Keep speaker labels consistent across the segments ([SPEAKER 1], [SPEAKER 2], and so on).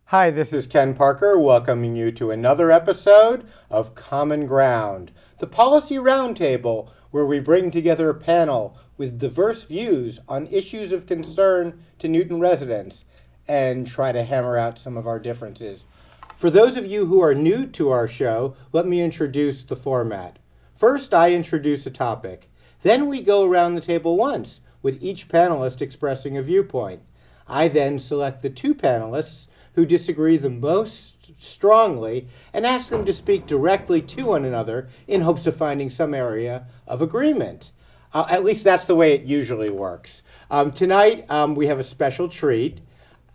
[SPEAKER 1] Hi, this is Ken Parker welcoming you to another episode of Common Ground, the Policy Roundtable, where we bring together a panel with diverse views on issues of concern to Newton residents and try to hammer out some of our differences. For those of you who are new to our show, let me introduce the format. First, I introduce a topic. Then we go around the table once, with each panelist expressing a viewpoint. I then select the two panelists who disagree the most strongly and ask them to speak directly to one another in hopes of finding some area of agreement. At least that's the way it usually works. Tonight, we have a special treat.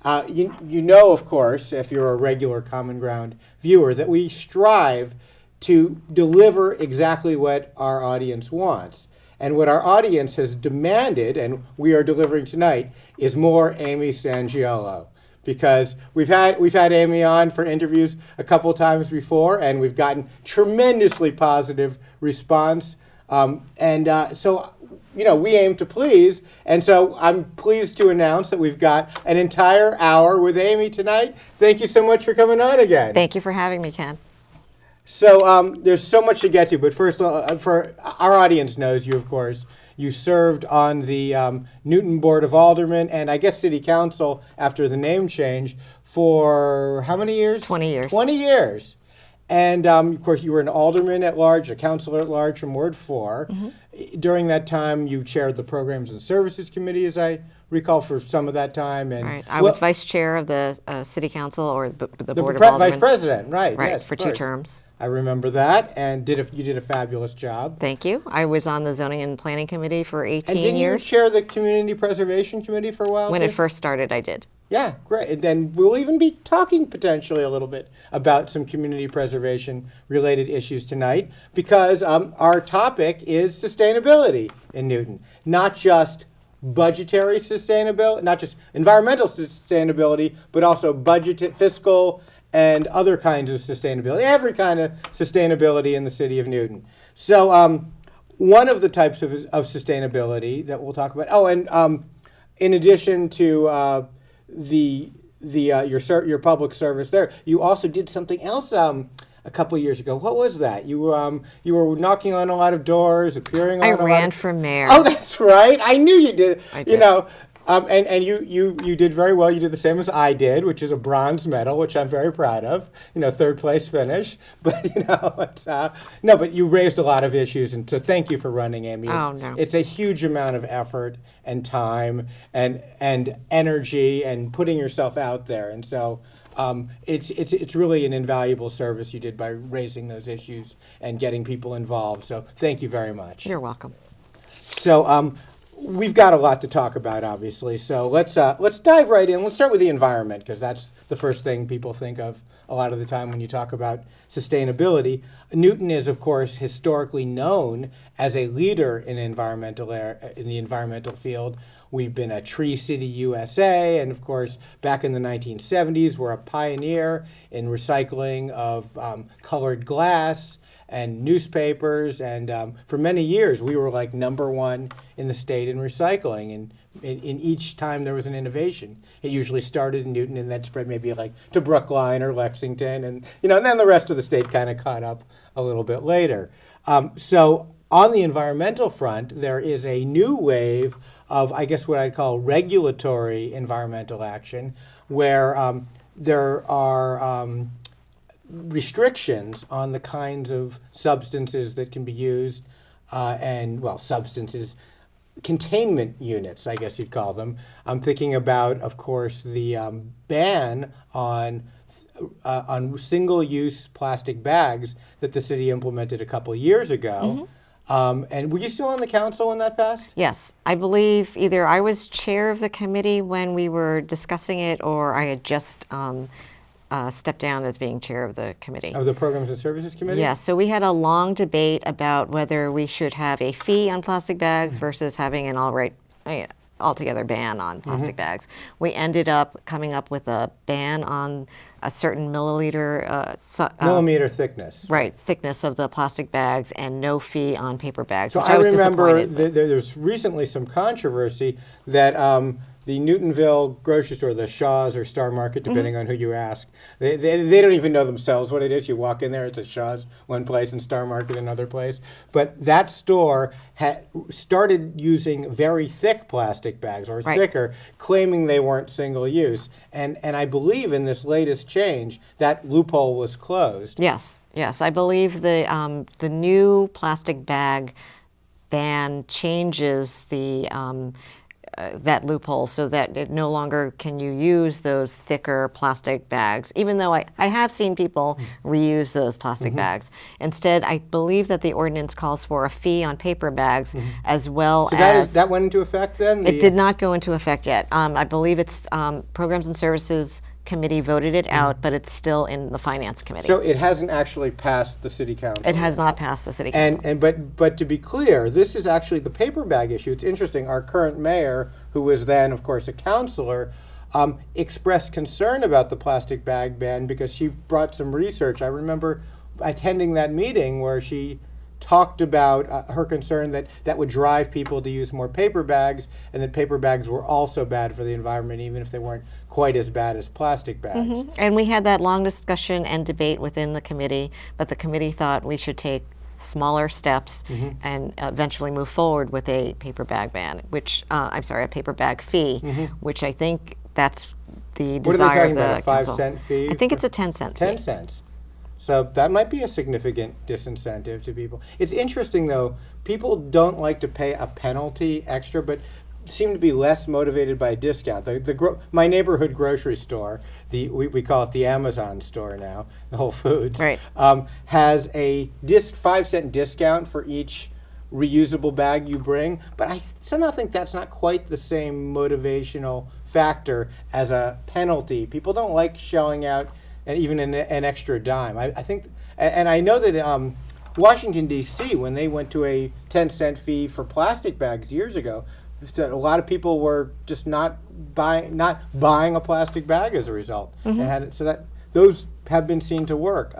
[SPEAKER 1] You know, of course, if you're a regular Common Ground viewer, that we strive to deliver exactly what our audience wants. And what our audience has demanded, and we are delivering tonight, is more Amy Sangiolo. Because we've had Amy on for interviews a couple times before, and we've gotten tremendously positive response. So, you know, we aim to please. And so I'm pleased to announce that we've got an entire hour with Amy tonight. Thank you so much for coming on again.
[SPEAKER 2] Thank you for having me, Ken.
[SPEAKER 1] So there's so much to get to, but first, for our audience knows you, of course. You served on the Newton Board of Aldermen and I guess City Council after the name change for how many years?
[SPEAKER 2] 20 years.
[SPEAKER 1] 20 years. And of course, you were an alderman at large, a councilor at large from Ward 4. Mm-hmm. During that time, you chaired the Programs and Services Committee, as I recall, for some of that time. And
[SPEAKER 2] right. I was vice chair of the City Council or the Board of Aldermen.
[SPEAKER 1] Vice president, right.
[SPEAKER 2] Right,
[SPEAKER 1] yes,
[SPEAKER 2] for 2 terms.
[SPEAKER 1] I remember that, and you did a fabulous job.
[SPEAKER 2] Thank you. I was on the Zoning and Planning Committee for 18
[SPEAKER 1] and didn't
[SPEAKER 2] years.
[SPEAKER 1] You chair the Community Preservation Committee for a while?
[SPEAKER 2] When
[SPEAKER 1] too?
[SPEAKER 2] it first started, I did.
[SPEAKER 1] Yeah, great. And then we'll even be talking potentially a little bit about some community preservation related issues tonight because our topic is sustainability in Newton. Not just budgetary sustainability, not just environmental sustainability, but also fiscal, and other kinds of sustainability, every kind of sustainability in the city of Newton. So one of the types of sustainability that we'll talk about, in addition to your public service there, you also did something else a couple of years ago. What was that? You were knocking on a lot of doors, appearing on
[SPEAKER 2] I ran for mayor.
[SPEAKER 1] Oh, that's right. I knew you did.
[SPEAKER 2] I did.
[SPEAKER 1] You know, and you did very well. You did the same as I did, which is a bronze medal, which I'm very proud of. You know, 3rd place finish. But you know, but you raised a lot of issues, and so thank you for running, Amy. It's a huge amount of effort and time and energy and putting yourself out there, and so it's really an invaluable service you did by raising those issues and getting people involved. So thank you very much.
[SPEAKER 2] You're welcome.
[SPEAKER 1] So we've got a lot to talk about, obviously. So let's dive right in. Let's start with the environment because that's the first thing people think of a lot of the time when you talk about sustainability. Newton is, of course, historically known as a leader in the environmental field. We've been a Tree City USA, and of course, back in the 1970s, we're a pioneer in recycling of colored glass and newspapers, and for many years, we were like #1 in the state in recycling, and in each time there was an innovation. It usually started in Newton and then spread maybe like to Brookline or Lexington, and then the rest of the state kind of caught up a little bit later. So on the environmental front, there is a new wave of, I guess, what I'd call regulatory environmental action, where there are restrictions on the kinds of substances that can be used, substances, containment units, I guess you'd call them. I'm thinking about, of course, the ban on single-use plastic bags that the city implemented a couple years ago. Mm-hmm. And were you still on the council when that passed?
[SPEAKER 2] Yes. I believe either I was chair of the committee when we were discussing it, or I had just stepped down as being chair of the committee.
[SPEAKER 1] Of the Programs and Services Committee?
[SPEAKER 2] Yes. So we had a long debate about whether we should have a fee on plastic bags versus having an altogether ban on plastic bags. We ended up coming up with a ban on a certain millimeter
[SPEAKER 1] thickness.
[SPEAKER 2] Right, thickness of the plastic bags, and no fee on paper bags.
[SPEAKER 1] So
[SPEAKER 2] which
[SPEAKER 1] I
[SPEAKER 2] was
[SPEAKER 1] remember
[SPEAKER 2] disappointed.
[SPEAKER 1] there's recently some controversy that the Newtonville grocery store, the Shaw's or Star Market, depending on who you ask, they don't even know themselves what it is. You walk in there, it's a Shaw's one place and Star Market another place. But that store started using very thick plastic bags, or thicker, claiming they weren't single use. And I believe in this latest change, that loophole was closed.
[SPEAKER 2] Yes, yes. I believe the new plastic bag ban changes the that loophole so that it no longer can you use those thicker plastic bags, even though I have seen people reuse those plastic bags. Instead, I believe that the ordinance calls for a fee on paper bags as well as...
[SPEAKER 1] That went into effect then?
[SPEAKER 2] It did not go into effect yet. I believe it's Programs and Services Committee voted it out, but it's still in the Finance Committee.
[SPEAKER 1] So it hasn't actually passed the City Council.
[SPEAKER 2] It has not passed the City Council.
[SPEAKER 1] But to be clear, this is actually the paper bag issue. It's interesting. Our current mayor, who was then, of course, a councilor, expressed concern about the plastic bag ban because she brought some research. I remember attending that meeting where she talked about her concern that that would drive people to use more paper bags, and that paper bags were also bad for the environment, even if they weren't quite as bad as plastic bags.
[SPEAKER 2] And we had that long discussion and debate within the committee, but the committee thought we should take smaller steps and eventually move forward with a paper bag ban, which, I'm sorry, a paper bag fee, which I think that's the desire of the council.
[SPEAKER 1] What are they talking about, a 5-cent fee?
[SPEAKER 2] I think it's a 10-cent fee.
[SPEAKER 1] 10 cents. So that might be a significant disincentive to people. It's interesting, though. People don't like to pay a penalty extra, but seem to be less motivated by a discount. My neighborhood grocery store, we call it the Amazon store now, the Whole Foods, has a 5-cent discount for each reusable bag you bring. But I somehow think that's not quite the same motivational factor as a penalty. People don't like shelling out and even an extra dime. I think, and I know that Washington, D.C., when they went to a 10-cent fee for plastic bags years ago, so a lot of people were just not buying a plastic bag as a result. So that those have been seen to work.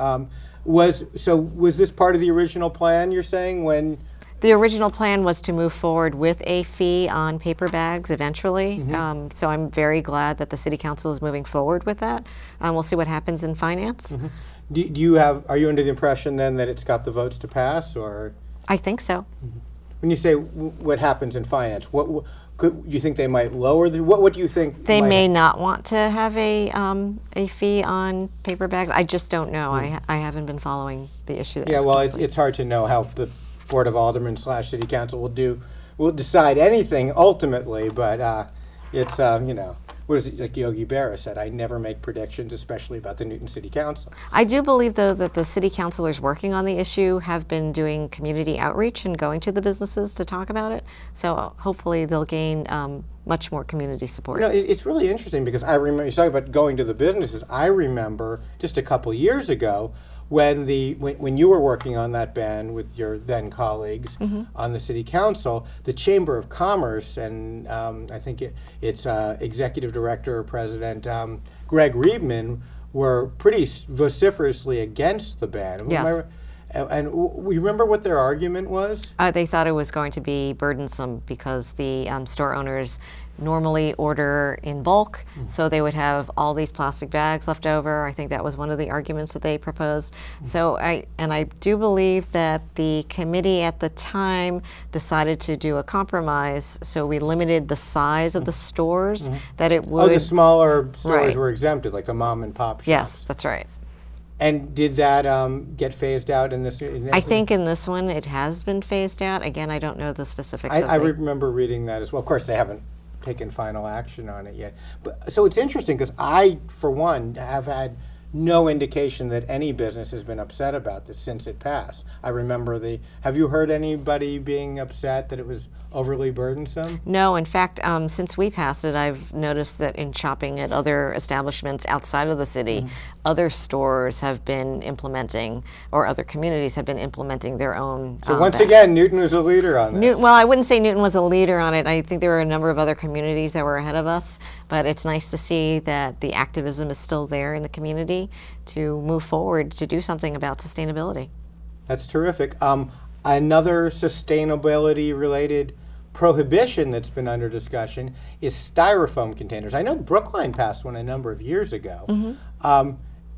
[SPEAKER 1] Was this part of the original plan, you're saying, when?
[SPEAKER 2] The original plan was to move forward with a fee on paper bags eventually. So I'm very glad that the City Council is moving forward with that. We'll see what happens in finance.
[SPEAKER 1] Are you under the impression then that it's got the votes to pass, or?
[SPEAKER 2] I think so.
[SPEAKER 1] When you say what happens in finance, do you think they might lower what do you think?
[SPEAKER 2] They may not want to have a fee on paper bags. I just don't know. I haven't been following the issue.
[SPEAKER 1] Yeah, well, it's hard to know how the Board of Aldermen / City Council will decide anything ultimately, but it's what is it, like Yogi Berra said, I never make predictions, especially about the Newton City Council.
[SPEAKER 2] I do believe, though, that the city councilors working on the issue have been doing community outreach and going to the businesses to talk about it. So hopefully they'll gain much more community support.
[SPEAKER 1] It's really interesting because I remember, you talking about going to the businesses, I remember just a couple years ago when you were working on that ban with your then colleagues on the City Council, the Chamber of Commerce and I think its executive director or president, Greg Riebman, were pretty vociferously against the ban.
[SPEAKER 2] Yes.
[SPEAKER 1] And we remember what their argument was?
[SPEAKER 2] They thought it was going to be burdensome because the store owners normally order in bulk, so they would have all these plastic bags left over. I think that was one of the arguments that they proposed. So I do believe that the committee at the time decided to do a compromise, so we limited the size of the stores that it would...
[SPEAKER 1] Oh, the smaller stores were exempted, like the mom and pop shops.
[SPEAKER 2] Yes, that's right.
[SPEAKER 1] And did that get phased out in this?
[SPEAKER 2] I think in this one it has been phased out. Again, I don't know the specifics.
[SPEAKER 1] I remember reading that as well. Of course, they haven't taken final action on it yet. But so it's interesting because I, for one, have had no indication that any business has been upset about this since it passed. I remember have you heard anybody being upset that it was overly burdensome?
[SPEAKER 2] No, in fact, since we passed it, I've noticed that in shopping at other establishments outside of the city, other stores have been implementing, or other communities have been implementing their own.
[SPEAKER 1] So once again, Newton was a leader on this.
[SPEAKER 2] Well, I wouldn't say Newton was a leader on it. I think there were a number of other communities that were ahead of us, but it's nice to see that the activism is still there in the community to move forward to do something about sustainability.
[SPEAKER 1] That's terrific. Another sustainability-related prohibition that's been under discussion is styrofoam containers. I know Brookline passed one a number of years ago,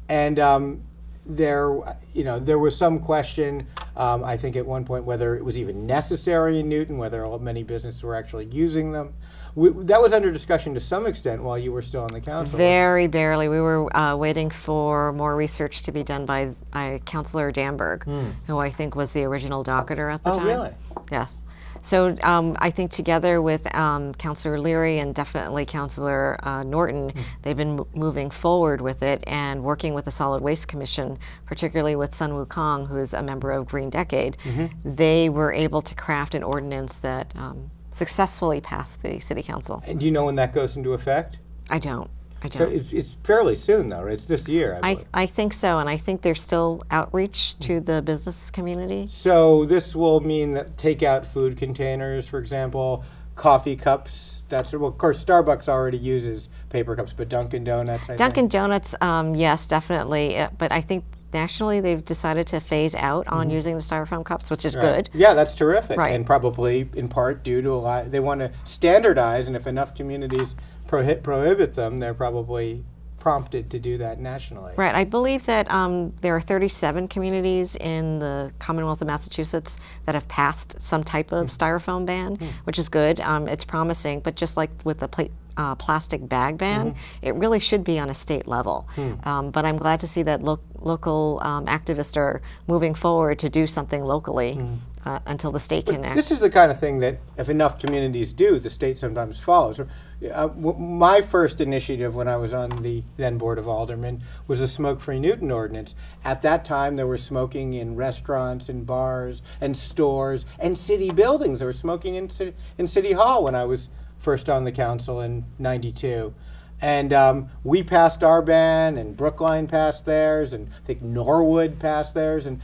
[SPEAKER 1] and there was some question, I think at one point, whether it was even necessary in Newton, whether many businesses were actually using them. That was under discussion to some extent while you were still on the council.
[SPEAKER 2] Very barely. We were waiting for more research to be done by Councilor Danberg, who I think was the original docketer at the time.
[SPEAKER 1] Oh, really?
[SPEAKER 2] Yes. So I think together with Councilor Leary and definitely Councilor Norton, they've been moving forward with it and working with the Solid Waste Commission, particularly with Sun Wukong, who is a member of Green Decade. They were able to craft an ordinance that successfully passed the City Council.
[SPEAKER 1] And do you know when that goes into effect?
[SPEAKER 2] I don't.
[SPEAKER 1] So it's fairly soon, though. It's this year, I believe.
[SPEAKER 2] I think so, and I think there's still outreach to the business community.
[SPEAKER 1] So this will mean that takeout food containers, for example, coffee cups. Well, of course, Starbucks already uses paper cups, but Dunkin' Donuts.
[SPEAKER 2] Dunkin' Donuts, yes, definitely. But I think nationally they've decided to phase out on using the styrofoam cups, which is good.
[SPEAKER 1] Yeah, that's terrific,
[SPEAKER 2] right.
[SPEAKER 1] And probably in part due to they want to standardize, and if enough communities prohibit them, they're probably prompted to do that nationally.
[SPEAKER 2] Right. I believe that there are 37 communities in the Commonwealth of Massachusetts that have passed some type of styrofoam ban, which is good. It's promising, but just like with the plastic bag ban, it really should be on a state level. But I'm glad to see that local activists are moving forward to do something locally until the state can act.
[SPEAKER 1] This is the kind of thing that if enough communities do, the state sometimes follows. My first initiative when I was on the then Board of Aldermen was a smoke-free Newton ordinance. At that time, there was smoking in restaurants and bars and stores and city buildings. There was smoking in City Hall when I was first on the council in '92. And we passed our ban, and Brookline passed theirs, and I think Norwood passed theirs. And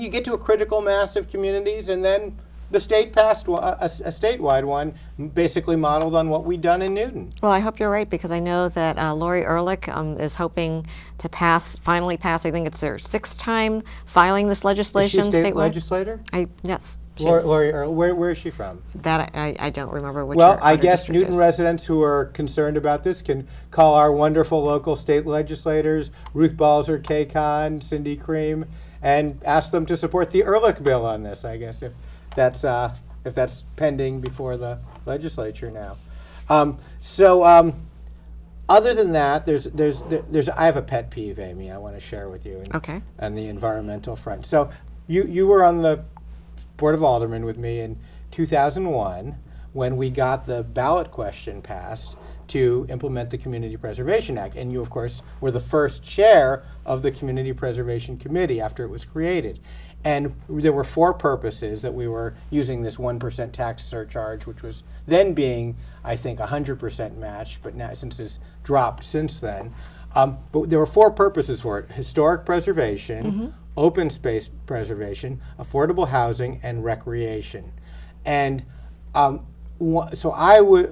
[SPEAKER 1] you get to a critical mass of communities, and then the state passed a statewide one, basically modeled on what we'd done in Newton.
[SPEAKER 2] Well, I hope you're right, because I know that Lori Ehrlich is hoping to finally pass, I think it's their 6th time filing this legislation.
[SPEAKER 1] Is she a state
[SPEAKER 2] statewide
[SPEAKER 1] legislator?
[SPEAKER 2] Yes.
[SPEAKER 1] Lori Ehrlich, where is she from?
[SPEAKER 2] That I don't remember which.
[SPEAKER 1] Well, I guess Newton residents who are concerned about this can call our wonderful local state legislators, Ruth Balzer, Kay Kahn, Cindy Cream, and ask them to support the Ehrlich bill on this, I guess, if that's pending before the legislature now. Other than that, there's I have a pet peeve, Amy, I want to share with you.
[SPEAKER 2] Okay.
[SPEAKER 1] On the environmental front. So you were on the Board of Aldermen with me in 2001 when we got the ballot question passed to implement the Community Preservation Act. And you, of course, were the first chair of the Community Preservation Committee after it was created. And there were 4 purposes that we were using this 1% tax surcharge, which was then being, I think, 100% matched, but now since it's dropped since then. But there were 4 purposes for it: historic preservation, open space preservation, affordable housing, and recreation. And so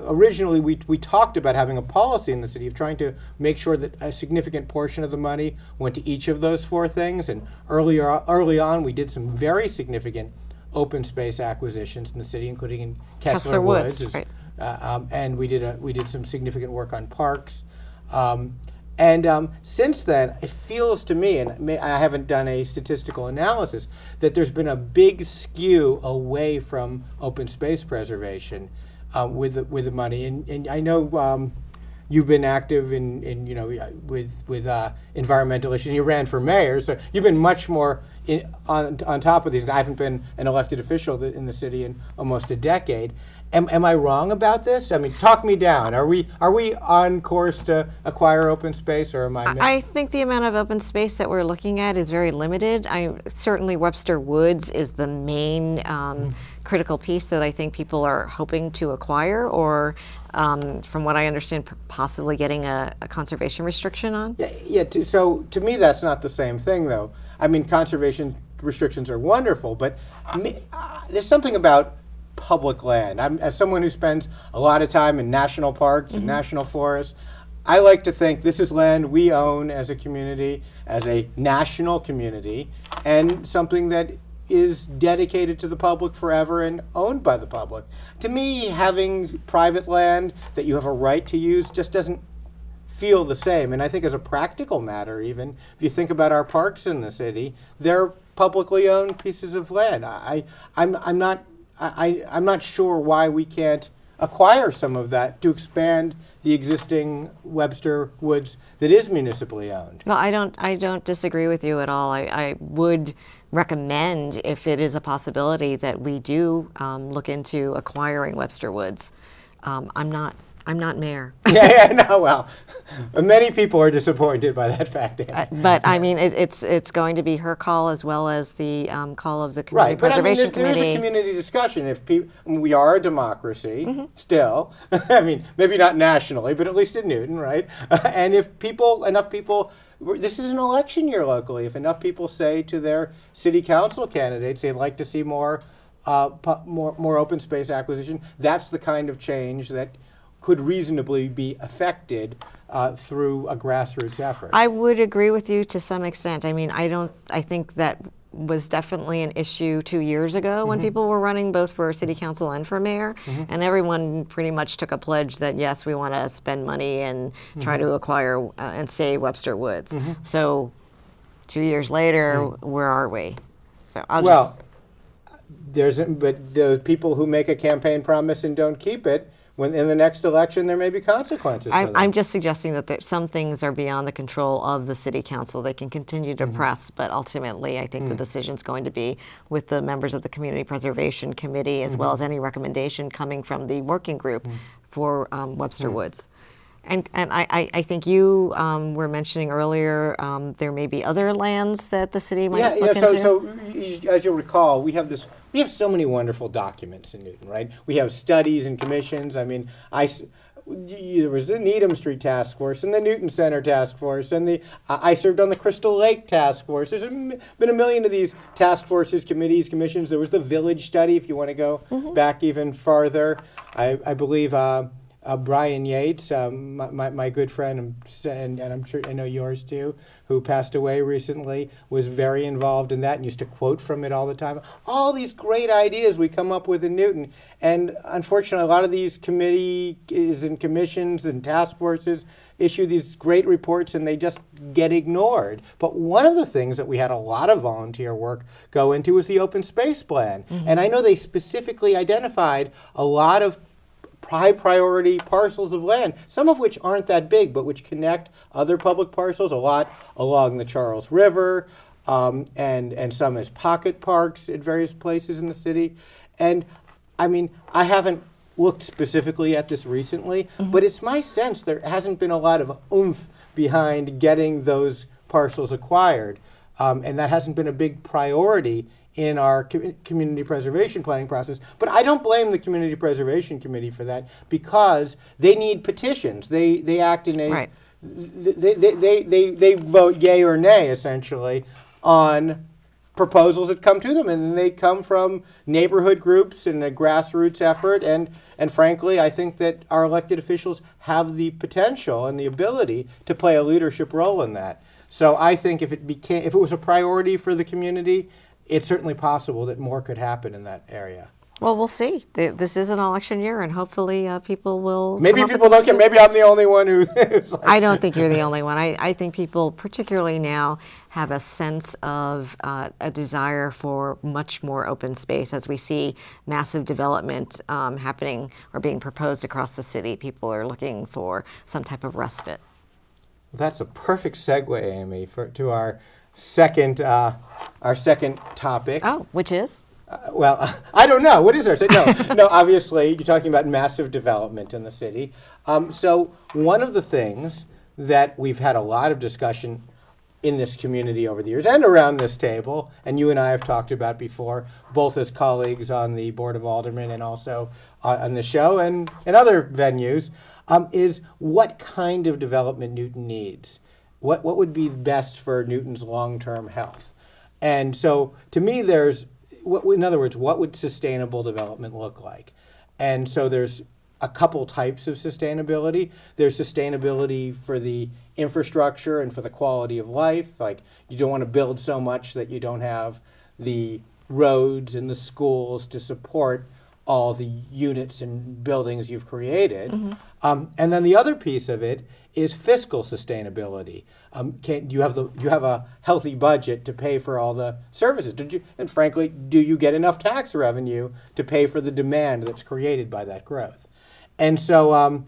[SPEAKER 1] originally we talked about having a policy in the city of trying to make sure that a significant portion of the money went to each of those 4 things. And early on, we did some very significant open space acquisitions in the city, including in Kessler Woods.
[SPEAKER 2] Right.
[SPEAKER 1] And we did some significant work on parks. And since then, it feels to me, and I haven't done a statistical analysis, that there's been a big skew away from open space preservation with the money. And I know you've been active with environmental issues. And you ran for mayor, so you've been much more on top of these. I haven't been an elected official in the city in almost a decade. Am I wrong about this? I mean, talk me down. Are we on course to acquire open space, or am I?
[SPEAKER 2] I think the amount of open space that we're looking at is very limited. Certainly Webster Woods is the main critical piece that I think people are hoping to acquire, or from what I understand, possibly getting a conservation restriction on.
[SPEAKER 1] Yeah. So to me, that's not the same thing, though. I mean, conservation restrictions are wonderful, but there's something about public land. As someone who spends a lot of time in national parks and national forests, I like to think this is land we own as a community, as a national community, and something that is dedicated to the public forever and owned by the public. To me, having private land that you have a right to use just doesn't feel the same. And I think as a practical matter, even if you think about our parks in the city, they're publicly owned pieces of land. I'm not sure why we can't acquire some of that to expand the existing Webster Woods that is municipally owned.
[SPEAKER 2] Well, I don't disagree with you at all. I would recommend, if it is a possibility, that we do look into acquiring Webster Woods. I'm not mayor.
[SPEAKER 1] Yeah, no, well, many people are disappointed by that fact.
[SPEAKER 2] But I mean, it's going to be her call as well as the call of the Community
[SPEAKER 1] Right, but I mean,
[SPEAKER 2] Preservation
[SPEAKER 1] there is
[SPEAKER 2] Committee.
[SPEAKER 1] a community discussion. If we are a democracy still, I mean, maybe not nationally, but at least in Newton, right? And if enough people, this is an election year locally. If enough people say to their city council candidates they'd like to see more open space acquisition, that's the kind of change that could reasonably be affected through a grassroots effort.
[SPEAKER 2] I would agree with you to some extent. I mean, I think that was definitely an issue 2 years ago when people were running both for city council and for mayor, and everyone pretty much took a pledge that yes, we want to spend money and try to acquire and save Webster Woods. So 2 years later, where are we? So
[SPEAKER 1] but the people who make a campaign promise and don't keep it, when in the next election there may be consequences for them.
[SPEAKER 2] I'm just suggesting that some things are beyond the control of the city council. They can continue to press, but ultimately I think the decision's going to be with the members of the Community Preservation Committee, as well as any recommendation coming from the working group for Webster Woods. And I think you were mentioning earlier there may be other lands that the city might look into.
[SPEAKER 1] So as you'll recall, we have so many wonderful documents in Newton, right? We have studies and commissions. I mean, there was the Needham Street Task Force and the Newton Center Task Force, and I served on the Crystal Lake Task Force. There's been a million of these task forces, committees, commissions. There was the Village Study, if you want to go back even farther. I believe Brian Yates, my good friend, and I'm sure I know yours too, who passed away recently, was very involved in that and used to quote from it all the time. All these great ideas we come up with in Newton. And unfortunately, a lot of these committees and commissions and task forces issue these great reports and they just get ignored. But one of the things that we had a lot of volunteer work go into was the open space plan. And I know they specifically identified a lot of high priority parcels of land, some of which aren't that big, but which connect other public parcels, a lot along the Charles River, and some as pocket parks at various places in the city. And I mean, I haven't looked specifically at this recently, but it's my sense there hasn't been a lot of oomph behind getting those parcels acquired, and that hasn't been a big priority in our community preservation planning process. But I don't blame the Community Preservation Committee for that, because they need petitions. They act in a
[SPEAKER 2] Right.
[SPEAKER 1] they vote yay or nay essentially on proposals that come to them, and they come from neighborhood groups and a grassroots effort, and frankly I think that our elected officials have the potential and the ability to play a leadership role in that. So I think if it was a priority for the community, it's certainly possible that more could happen in that area.
[SPEAKER 2] Well, we'll see. This is an election year, and hopefully people will.
[SPEAKER 1] Maybe people don't care. Maybe I'm the only one who's like,
[SPEAKER 2] I don't think you're the only one. I think people, particularly now, have a sense of a desire for much more open space. As we see massive development happening or being proposed across the city, people are looking for some type of respite.
[SPEAKER 1] That's a perfect segue, Amy, to our second topic.
[SPEAKER 2] Oh, which is?
[SPEAKER 1] Well, I don't know. What is our no, obviously, you're talking about massive development in the city. So one of the things that we've had a lot of discussion in this community over the years and around this table, and you and I have talked about before, both as colleagues on the Board of Aldermen and also on the show and in other venues, is what kind of development Newton needs. What would be best for Newton's long-term health? And so to me, in other words, what would sustainable development look like? And so there's a couple types of sustainability. There's sustainability for the infrastructure and for the quality of life. Like, you don't want to build so much that you don't have the roads and the schools to support all the units and buildings you've created. And then the other piece of it is fiscal sustainability. You have a healthy budget to pay for all the services? And frankly, do you get enough tax revenue to pay for the demand that's created by that growth? And so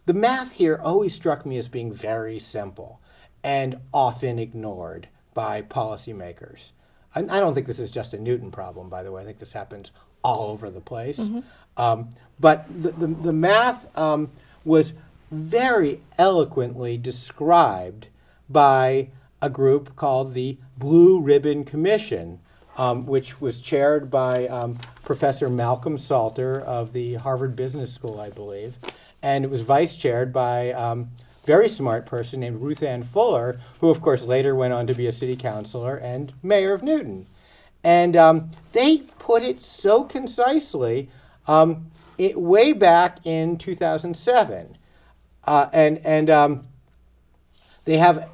[SPEAKER 1] the math here always struck me as being very simple and often ignored by policymakers. I don't think this is just a Newton problem, by the way. I think this happens all over the place. But the math was very eloquently described by a group called the Blue Ribbon Commission, which was chaired by Professor Malcolm Salter of the Harvard Business School, I believe. And it was vice chaired by very smart person named Ruth Ann Fuller, who of course later went on to be a city councilor and mayor of Newton. And they put it so concisely way back in 2007. They have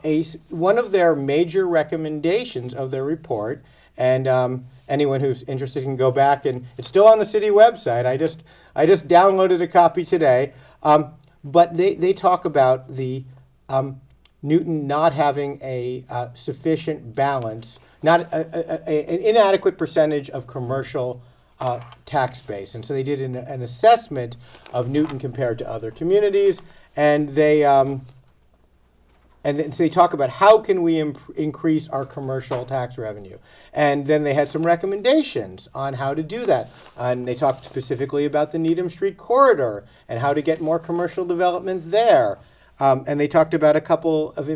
[SPEAKER 1] one of their major recommendations of their report, and anyone who's interested can go back, and it's still on the city website. I just downloaded a copy today. But they talk about the Newton not having a sufficient balance, not an inadequate percentage of commercial tax base. And so they did an assessment of Newton compared to other communities, and so they talk about how can we increase our commercial tax revenue. And then they had some recommendations on how to do that. And they talked specifically about the Needham Street corridor and how to get more commercial development there. And they talked about a couple of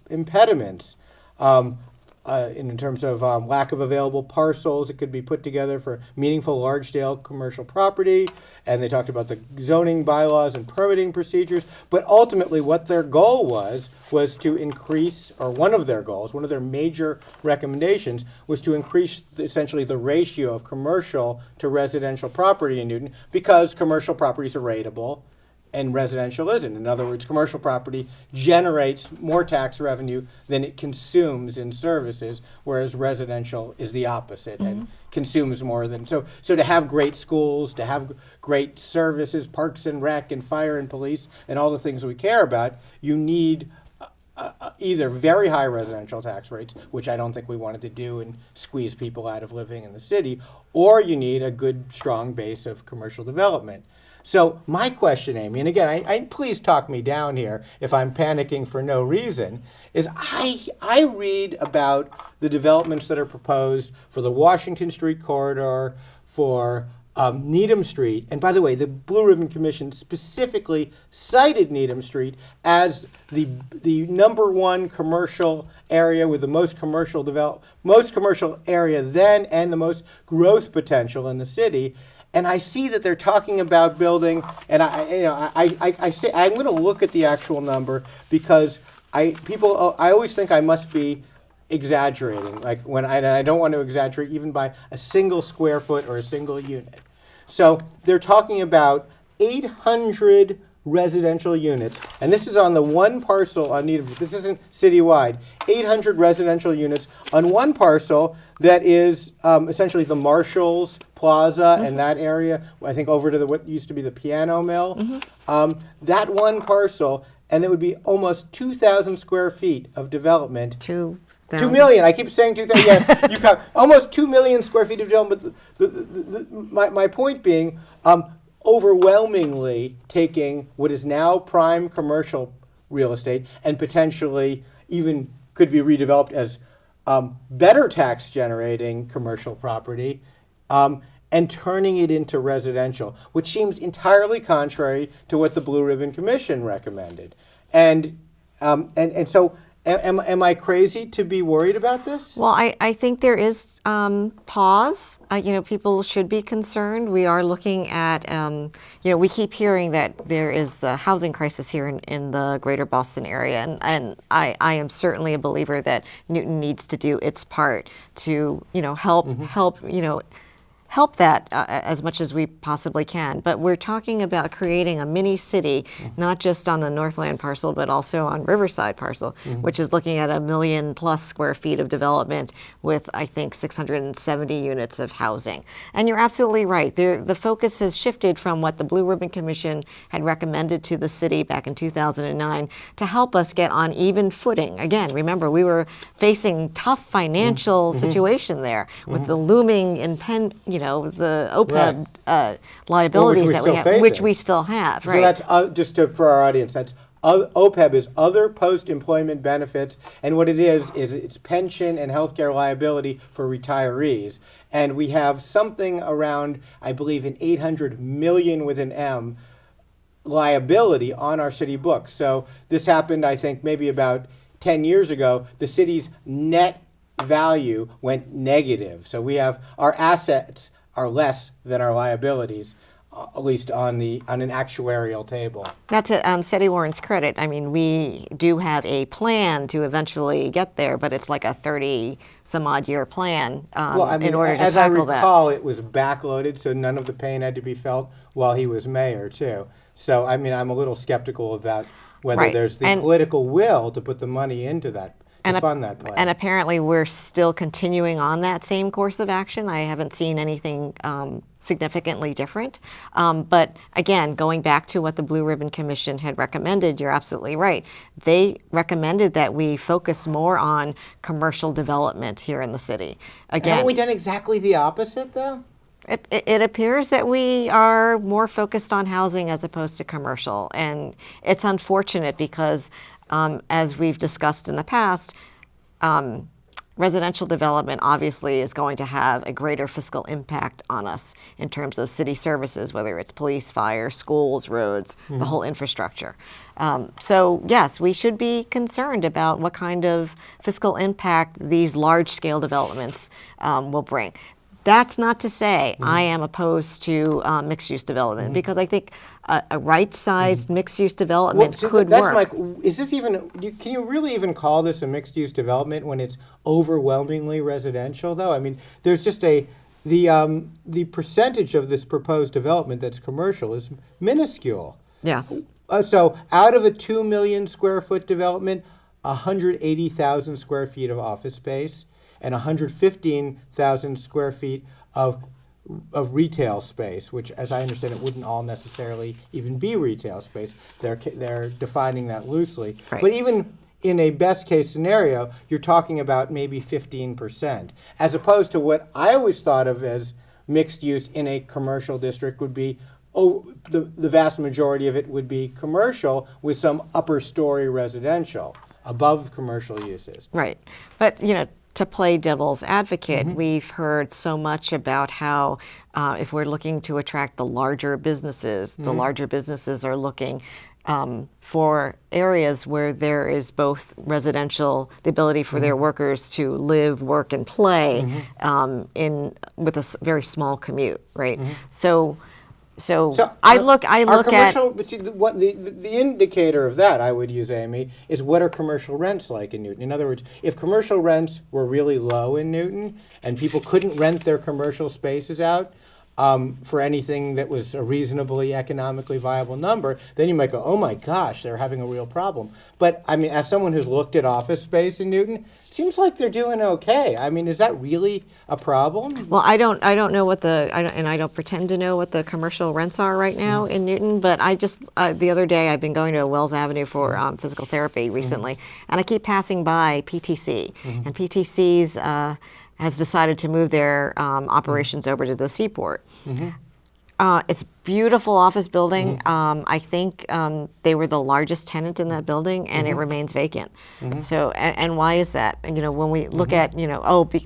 [SPEAKER 1] impediments in terms of lack of available parcels that could be put together for meaningful large-scale commercial property. And they talked about the zoning bylaws and permitting procedures. But ultimately what their goal was to increase, or one of their major recommendations was to increase essentially the ratio of commercial to residential property in Newton, because commercial properties are rateable and residential isn't. In other words, commercial property generates more tax revenue than it consumes in services, whereas residential is the opposite and consumes more than. So to have great schools, to have great services, parks and rec and fire and police and all the things we care about, you need either very high residential tax rates, which I don't think we wanted to do and squeeze people out of living in the city, or you need a good, strong base of commercial development. So my question, Amy, and again, I please talk me down here if I'm panicking for no reason, is I read about the developments that are proposed for the Washington Street corridor, for Needham Street. And by the way, the Blue Ribbon Commission specifically cited Needham Street as the number one commercial area with the most commercial area then and the most growth potential in the city. And I see that they're talking about building, and I say I'm going to look at the actual number, because I always think I must be exaggerating, like and I don't want to exaggerate even by a single square foot or a single unit. So they're talking about 800 residential units, and this is on the one parcel on Needham. This isn't citywide. 800 residential units on one parcel that is essentially the Marshalls Plaza and that area, I think over to what used to be the piano mill. That one parcel, and it would be almost 2,000 square feet of development. 2 million. I keep saying 2,000. Yeah, you have almost 2 million square feet of development. My point being, overwhelmingly taking what is now prime commercial real estate and potentially even could be redeveloped as better tax generating commercial property, and turning it into residential, which seems entirely contrary to what the Blue Ribbon Commission recommended. And so am I crazy to be worried about this?
[SPEAKER 2] Well, I think there is pause. People should be concerned. We are looking at, we keep hearing that there is the housing crisis here in the greater Boston area. And I am certainly a believer that Newton needs to do its part to, help help that as much as we possibly can. But we're talking about creating a mini city, not just on the Northland parcel, but also on Riverside parcel, which is looking at 1 million plus square feet of development with, I think, 670 units of housing. And you're absolutely right. The focus has shifted from what the Blue Ribbon Commission had recommended to the city back in 2009 to help us get on even footing. Again, remember, we were facing tough financial situation there with the looming the OPEB liabilities that we have, which we still have.
[SPEAKER 1] So
[SPEAKER 2] right.
[SPEAKER 1] that's for our audience. That's OPEB is other post-employment benefits, and what it is it's pension and healthcare liability for retirees. And we have something around, I believe, an 800 million with an M liability on our city books. So this happened, I think, maybe about 10 years ago. The city's net value went negative. So we have our assets are less than our liabilities, at least on an actuarial table.
[SPEAKER 2] Not to Seti Warren's credit, I mean, we do have a plan to eventually get there, but it's like a 30-some-odd year plan in order to tackle that.
[SPEAKER 1] As I recall, it was backloaded, so none of the pain had to be felt while he was mayor, too. So, I mean, I'm a little skeptical about whether there's the political will to put the money into that. Fund that plan.
[SPEAKER 2] And apparently we're still continuing on that same course of action. I haven't seen anything significantly different. But again, going back to what the Blue Ribbon Commission had recommended, you're absolutely right. They recommended that we focus more on commercial development here in the city. Again,
[SPEAKER 1] haven't we done exactly the opposite, though?
[SPEAKER 2] It appears that we are more focused on housing as opposed to commercial. And it's unfortunate because as we've discussed in the past, residential development obviously is going to have a greater fiscal impact on us in terms of city services, whether it's police, fire, schools, roads, the whole infrastructure. So yes, we should be concerned about what kind of fiscal impact these large-scale developments will bring. That's not to say I am opposed to mixed-use development, because I think a right-sized mixed-use development could work.
[SPEAKER 1] Is this even? Can you really even call this a mixed-use development when it's overwhelmingly residential? Though, I mean, there's just the percentage of this proposed development that's commercial is minuscule.
[SPEAKER 2] Yes.
[SPEAKER 1] So out of a 2 million square foot development, 180,000 square feet of office space, and 115,000 square feet of retail space, which, as I understand it, wouldn't all necessarily even be retail space. They're defining that loosely.
[SPEAKER 2] Right.
[SPEAKER 1] But even in a best case scenario, you're talking about maybe 15%, as opposed to what I always thought of as mixed use in a commercial district would be, the vast majority of it would be commercial with some upper story residential above commercial uses.
[SPEAKER 2] Right. But, to play devil's advocate, we've heard so much about how if we're looking to attract the larger businesses, the larger businesses are looking for areas where there is both residential, the ability for their workers to live, work, and play with a very small commute, right? So I look at
[SPEAKER 1] but see, the indicator of that I would use, Amy, is what are commercial rents like in Newton? In other words, if commercial rents were really low in Newton and people couldn't rent their commercial spaces out for anything that was a reasonably economically viable number, then you might go, oh my gosh, they're having a real problem. But I mean, as someone who's looked at office space in Newton, it seems like they're doing okay. I mean, is that really a problem?
[SPEAKER 2] Well, I don't know what I don't pretend to know what the commercial rents are right now in Newton. But I just the other day I've been going to Wells Avenue for physical therapy recently, and I keep passing by PTC, and PTC's has decided to move their operations over to the Seaport. It's a beautiful office building. I think they were the largest tenant in that building, and it remains vacant. So, and why is that? And, when we look at,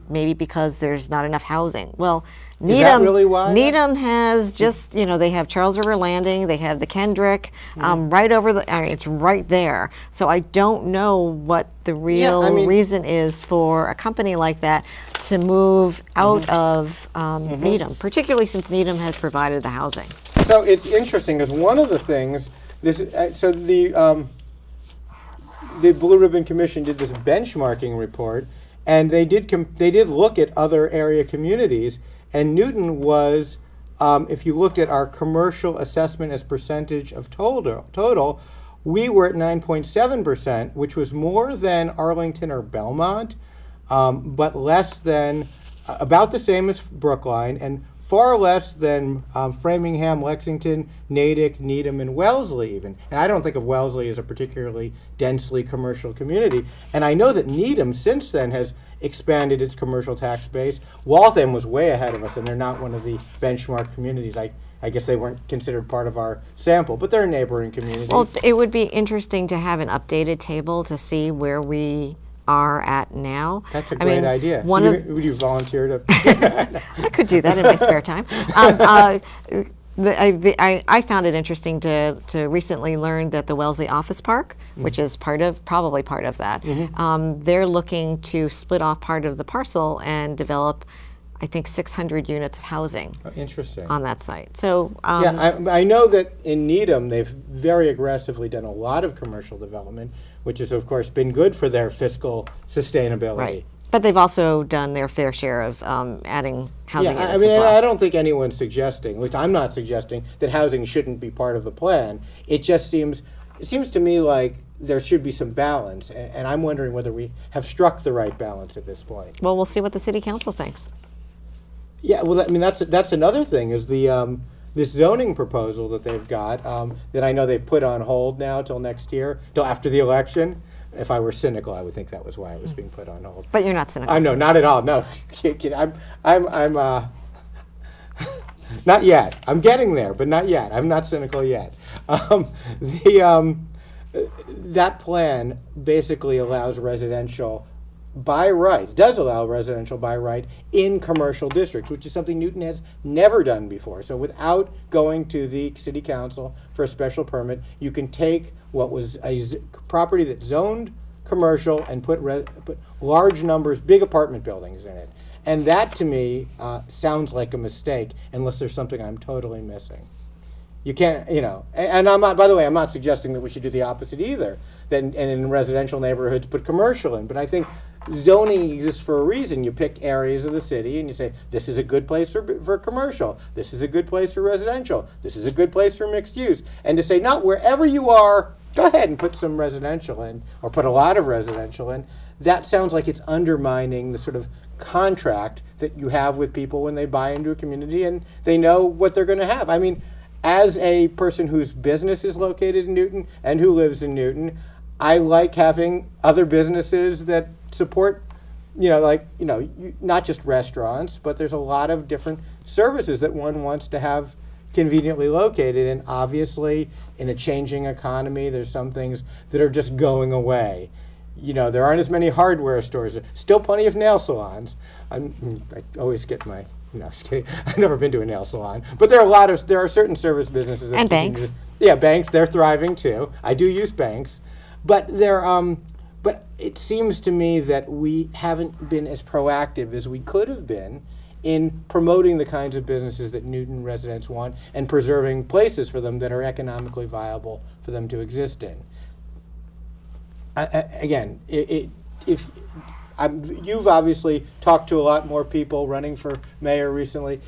[SPEAKER 2] maybe because there's not enough housing. Well, Needham,
[SPEAKER 1] is that really why?
[SPEAKER 2] Needham has just, they have Charles River Landing, they have the Kendrick, right over it's right there. So I don't know what the real reason is for a company like that to move out of Needham, particularly since Needham has provided the housing.
[SPEAKER 1] So it's interesting because one of the things, the Blue Ribbon Commission did this benchmarking report, and they did look at other area communities, And Newton was, if you looked at our commercial assessment as percentage of total, we were at 9.7%, which was more than Arlington or Belmont, but less than, about the same as Brookline, and far less than Framingham, Lexington, Natick, Needham, and Wellesley even. And I don't think of Wellesley as a particularly densely commercial community. And I know that Needham since then has expanded its commercial tax base. Waltham was way ahead of us, and they're not one of the benchmark communities. I guess they weren't considered part of our sample, but they're a neighboring community.
[SPEAKER 2] Well, it would be interesting to have an updated table to see where we are at now.
[SPEAKER 1] That's a great idea. Would you volunteer to?
[SPEAKER 2] I could do that in my spare time. I found it interesting to recently learn that the Wellesley Office Park, which is probably part of that, they're looking to split off part of the parcel and develop, I think, 600 units of housing.
[SPEAKER 1] Interesting.
[SPEAKER 2] On that site. So
[SPEAKER 1] yeah, I know that in Needham they've very aggressively done a lot of commercial development, which has of course been good for their fiscal sustainability.
[SPEAKER 2] Right. But they've also done their fair share of adding housing units
[SPEAKER 1] I mean,
[SPEAKER 2] as well.
[SPEAKER 1] I don't think anyone's suggesting, at least I'm not suggesting, that housing shouldn't be part of the plan. It just seems to me like there should be some balance, and I'm wondering whether we have struck the right balance at this point.
[SPEAKER 2] Well, we'll see what the city council thinks.
[SPEAKER 1] Yeah, well, I mean, that's another thing is the this zoning proposal that they've got that I know they've put on hold now till next year, till after the election. If I were cynical, I would think that was why it was being put on hold.
[SPEAKER 2] But you're not cynical.
[SPEAKER 1] No, not at all. No, I'm not yet. I'm getting there, but not yet. I'm not cynical yet. That plan basically allows residential by right, does allow residential by right in commercial districts, which is something Newton has never done before. So without going to the city council for a special permit, you can take what was a property that zoned commercial and put large numbers, big apartment buildings in it. And that to me sounds like a mistake unless there's something I'm totally missing. You can't, and I'm not, by the way, I'm not suggesting that we should do the opposite either, and in residential neighborhoods put commercial in, but I think zoning exists for a reason. You pick areas of the city and you say, this is a good place for commercial, this is a good place for residential, this is a good place for mixed use. And to say, not wherever you are, go ahead and put some residential in, or put a lot of residential in, that sounds like it's undermining the sort of contract that you have with people when they buy into a community and they know what they're going to have. I mean, as a person whose business is located in Newton and who lives in Newton, I like having other businesses that support, not just restaurants, but there's a lot of different services that one wants to have conveniently located. And obviously, in a changing economy, there's some things that are just going away. There aren't as many hardware stores. Still plenty of nail salons. I always get my, just kidding. I've never been to a nail salon. But there are certain service businesses.
[SPEAKER 2] And banks.
[SPEAKER 1] Banks, they're thriving too. I do use banks. But but it seems to me that we haven't been as proactive as we could have been in promoting the kinds of businesses that Newton residents want and preserving places for them that are economically viable for them to exist in. You've obviously talked to a lot more people running for mayor recently.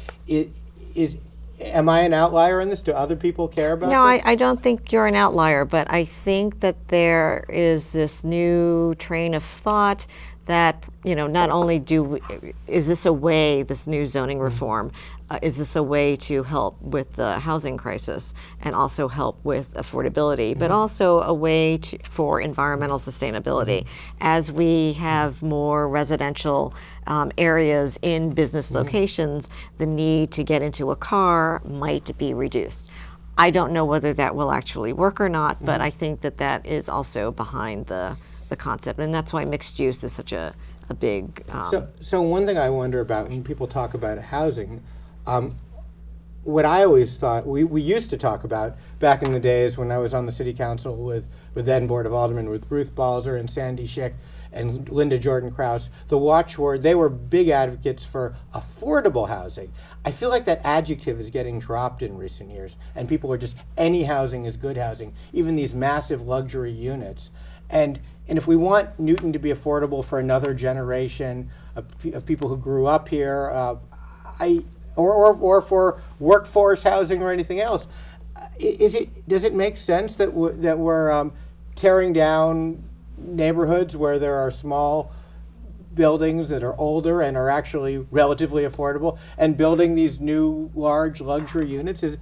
[SPEAKER 1] Am I an outlier in this? Do other people care about
[SPEAKER 2] No,
[SPEAKER 1] this?
[SPEAKER 2] I don't think you're an outlier, but I think that there is this new train of thought that, not only is this a way, this new zoning reform, is this a way to help with the housing crisis and also help with affordability, but also a way for environmental sustainability. As we have more residential areas in business locations, the need to get into a car might be reduced. I don't know whether that will actually work or not, but I think that is also behind the concept, and that's why mixed use is such a big...
[SPEAKER 1] So one thing I wonder about when people talk about housing, what I always thought, we used to talk about back in the days when I was on the city council with then Board of Aldermen, with Ruth Balzer and Sandy Schick and Linda Jordan Krause, the watchword, they were big advocates for affordable housing. I feel like that adjective is getting dropped in recent years, and people are just, any housing is good housing, even these massive luxury units. And if we want Newton to be affordable for another generation of people who grew up here, or for workforce housing or anything else. Does it make sense that we're tearing down neighborhoods where there are small buildings that are older and are actually relatively affordable, and building these new large luxury units? Is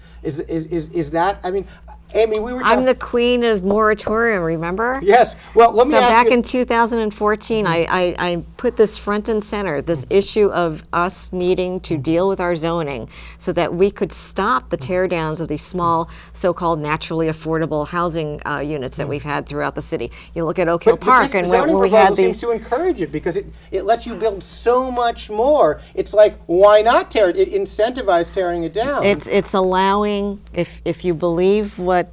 [SPEAKER 1] that? I mean, Amy, we were.
[SPEAKER 2] I'm the queen of moratorium, remember?
[SPEAKER 1] Yes. Well, let me
[SPEAKER 2] So
[SPEAKER 1] ask
[SPEAKER 2] back
[SPEAKER 1] you.
[SPEAKER 2] in 2014, I put this front and center, this issue of us needing to deal with our zoning so that we could stop the tear downs of these small so-called naturally affordable housing units that we've had throughout the city. You look at Oak Hill Park,
[SPEAKER 1] this
[SPEAKER 2] and
[SPEAKER 1] zoning
[SPEAKER 2] when we had
[SPEAKER 1] proposal seems
[SPEAKER 2] these.
[SPEAKER 1] to encourage it because it lets you build so much more. It's like, why not tear it? It incentivizes tearing it down.
[SPEAKER 2] It's allowing, if you believe what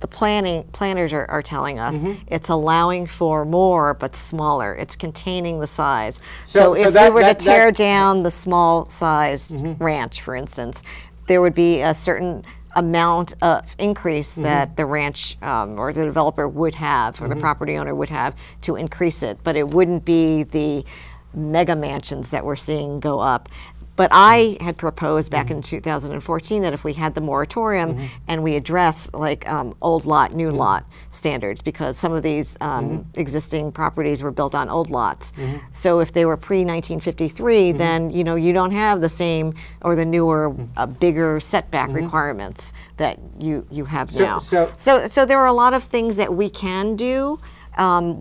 [SPEAKER 2] the planners are telling us, it's allowing for more but smaller. It's containing the size. So if we were to tear down the small sized ranch, for instance, there would be a certain amount of increase that the ranch or the developer would have, or the property owner would have, to increase it. But it wouldn't be the mega mansions that we're seeing go up. But I had proposed back in 2014 that if we had the moratorium and we address like old lot, new lot standards, because some of these existing properties were built on old lots. So if they were pre-1953, then you don't have the same or the newer, bigger setback requirements that you have now. So there are a lot of things that we can do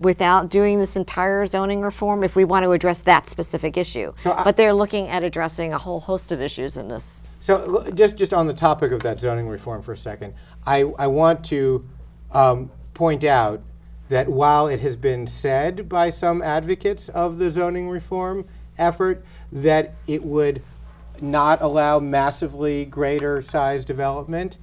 [SPEAKER 2] without doing this entire zoning reform if we want to address that specific issue. But they're looking at addressing a whole host of issues in this.
[SPEAKER 1] So just on the topic of that zoning reform for a second, I want to point out that while it has been said by some advocates of the zoning reform effort that it would not allow massively greater size development,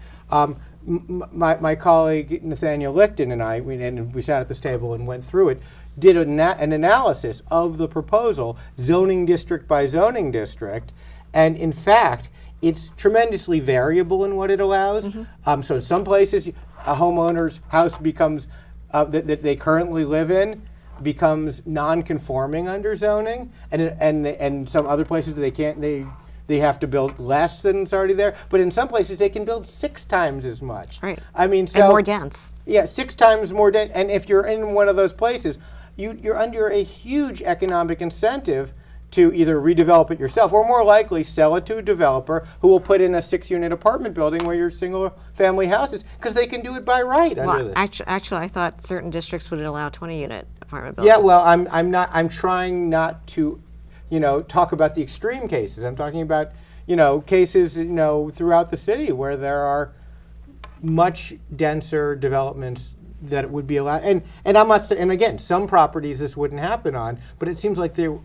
[SPEAKER 1] my colleague Nathaniel Lichten and I, we sat at this table and went through it, did an analysis of the proposal, zoning district by zoning district, and in fact, it's tremendously variable in what it allows. So in some places, a homeowner's house becomes, that they currently live in, becomes non-conforming under zoning, and some other places they have to build less than is already there. But in some places, they can build 6 times as much.
[SPEAKER 2] Right.
[SPEAKER 1] I mean,
[SPEAKER 2] and more dense.
[SPEAKER 1] Yeah, 6 times more dense. And if you're in one of those places, you're under a huge economic incentive to either redevelop it yourself or more likely sell it to a developer who will put in a 6-unit apartment building where your single-family house is, because they can do it by right under this.
[SPEAKER 2] Actually, I thought certain districts would allow 20-unit apartment buildings.
[SPEAKER 1] Yeah, well, I'm trying not to talk about the extreme cases. I'm talking about, cases, throughout the city where there are much denser developments that would be allowed. And I'm not saying, and again, some properties this wouldn't happen on, but it seems like they're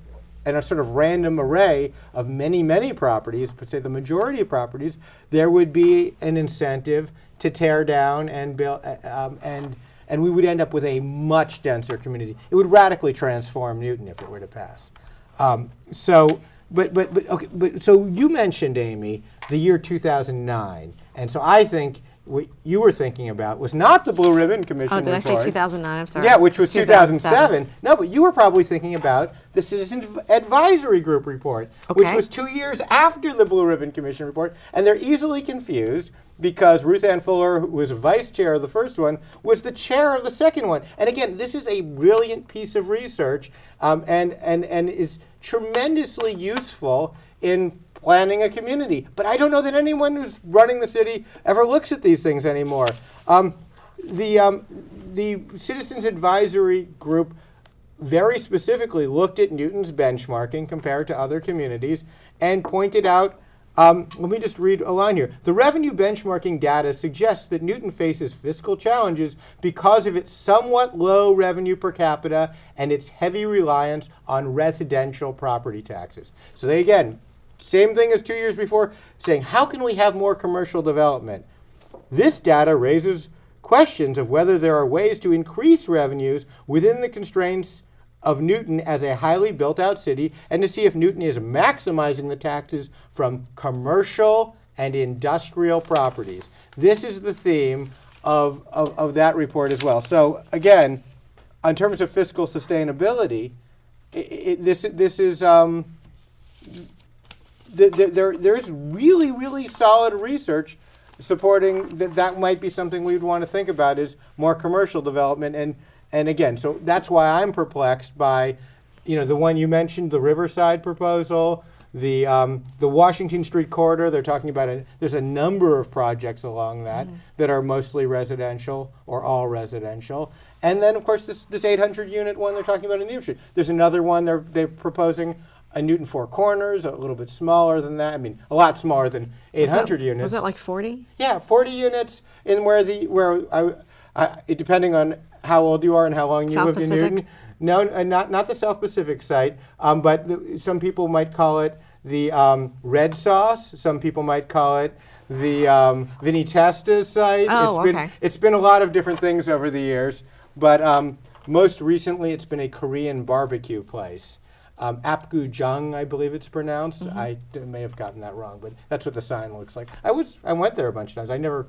[SPEAKER 1] in a sort of random array of many, many properties, but say the majority of properties, there would be an incentive to tear down and build, and we would end up with a much denser community. It would radically transform Newton if it were to pass. So you mentioned, Amy, the year 2009, and so I think what you were thinking about was not the Blue Ribbon Commission report.
[SPEAKER 2] Oh, did I say 2009? I'm sorry.
[SPEAKER 1] Yeah, which was 2007. No, but you were probably thinking about the Citizens Advisory Group report, which was 2 years after the Blue Ribbon Commission report, and they're easily confused because Ruth Ann Fuller, who was vice chair of the first one, was the chair of the second one. And again, this is a brilliant piece of research and is tremendously useful in planning a community. But I don't know that anyone who's running the city ever looks at these things anymore. The Citizens Advisory Group very specifically looked at Newton's benchmarking compared to other communities and pointed out, let me just read a line here. The revenue benchmarking data suggests that Newton faces fiscal challenges because of its somewhat low revenue per capita and its heavy reliance on residential property taxes. So they, again, same thing as 2 years before, saying, how can we have more commercial development? This data raises questions of whether there are ways to increase revenues within the constraints of Newton as a highly built-out city, and to see if Newton is maximizing the taxes from commercial and industrial properties. This is the theme of that report as well. So again, in terms of fiscal sustainability, this is there's really, really solid research supporting that might be something we'd want to think about is more commercial development. And again, so that's why I'm perplexed by, the one you mentioned, the Riverside proposal, the Washington Street corridor. They're talking about there's a number of projects along that are mostly residential or all residential. And then, of course, this 800-unit one they're talking about in New Street. There's another one they're proposing, a Newton Four Corners, a little bit smaller than that. I mean, a lot smaller than 800 units.
[SPEAKER 2] Was that like 40?
[SPEAKER 1] Yeah, 40 units in depending on how old you are and how long you
[SPEAKER 2] South
[SPEAKER 1] lived
[SPEAKER 2] Pacific?
[SPEAKER 1] in Newton. No, not the South Pacific site, but some people might call it the Red Sauce. Some people might call it the Vinny Testa's site.
[SPEAKER 2] Oh, okay.
[SPEAKER 1] It's been a lot of different things over the years, but most recently it's been a Korean barbecue place. Apgujeong, I believe it's pronounced. I may have gotten that wrong, but that's what the sign looks like. I went there a bunch of times. I never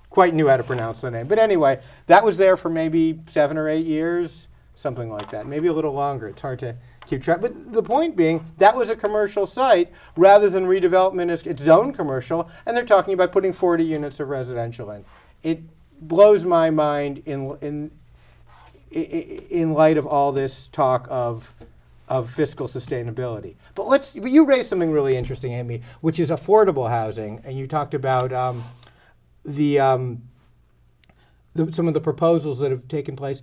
[SPEAKER 1] quite knew how to pronounce the name. But anyway, that was there for maybe 7 or 8 years, something like that. Maybe a little longer. It's hard to keep track. But the point being, that was a commercial site rather than redevelopment as its own commercial, and they're talking about putting 40 units of residential in. It blows my mind in light of all this talk of fiscal sustainability. But you raised something really interesting, Amy, which is affordable housing, and you talked about some of the proposals that have taken place.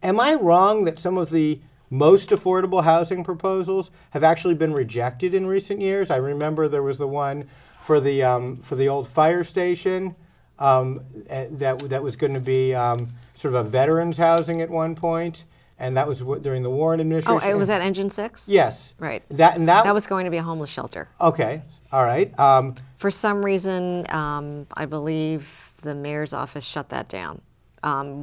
[SPEAKER 1] Am I wrong that some of the most affordable housing proposals have actually been rejected in recent years? I remember there was the one for the old fire station that was going to be sort of a veterans housing at one point. And that was during the Warren administration.
[SPEAKER 2] Oh, was that Engine 6?
[SPEAKER 1] Yes.
[SPEAKER 2] Right.
[SPEAKER 1] That
[SPEAKER 2] was going to be a homeless shelter.
[SPEAKER 1] Okay. All right.
[SPEAKER 2] For some reason, I believe the mayor's office shut that down.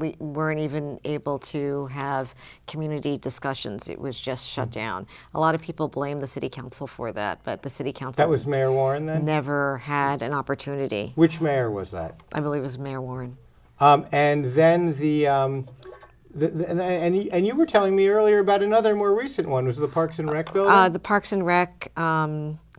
[SPEAKER 2] We weren't even able to have community discussions. It was just shut down. A lot of people blame the city council for that, but the city council... That
[SPEAKER 1] was Mayor Warren then?
[SPEAKER 2] Never had an opportunity.
[SPEAKER 1] Which mayor was that?
[SPEAKER 2] I believe it was Mayor Warren.
[SPEAKER 1] And then and you were telling me earlier about another more recent one. Was it the Parks and Rec building?
[SPEAKER 2] The Parks and Rec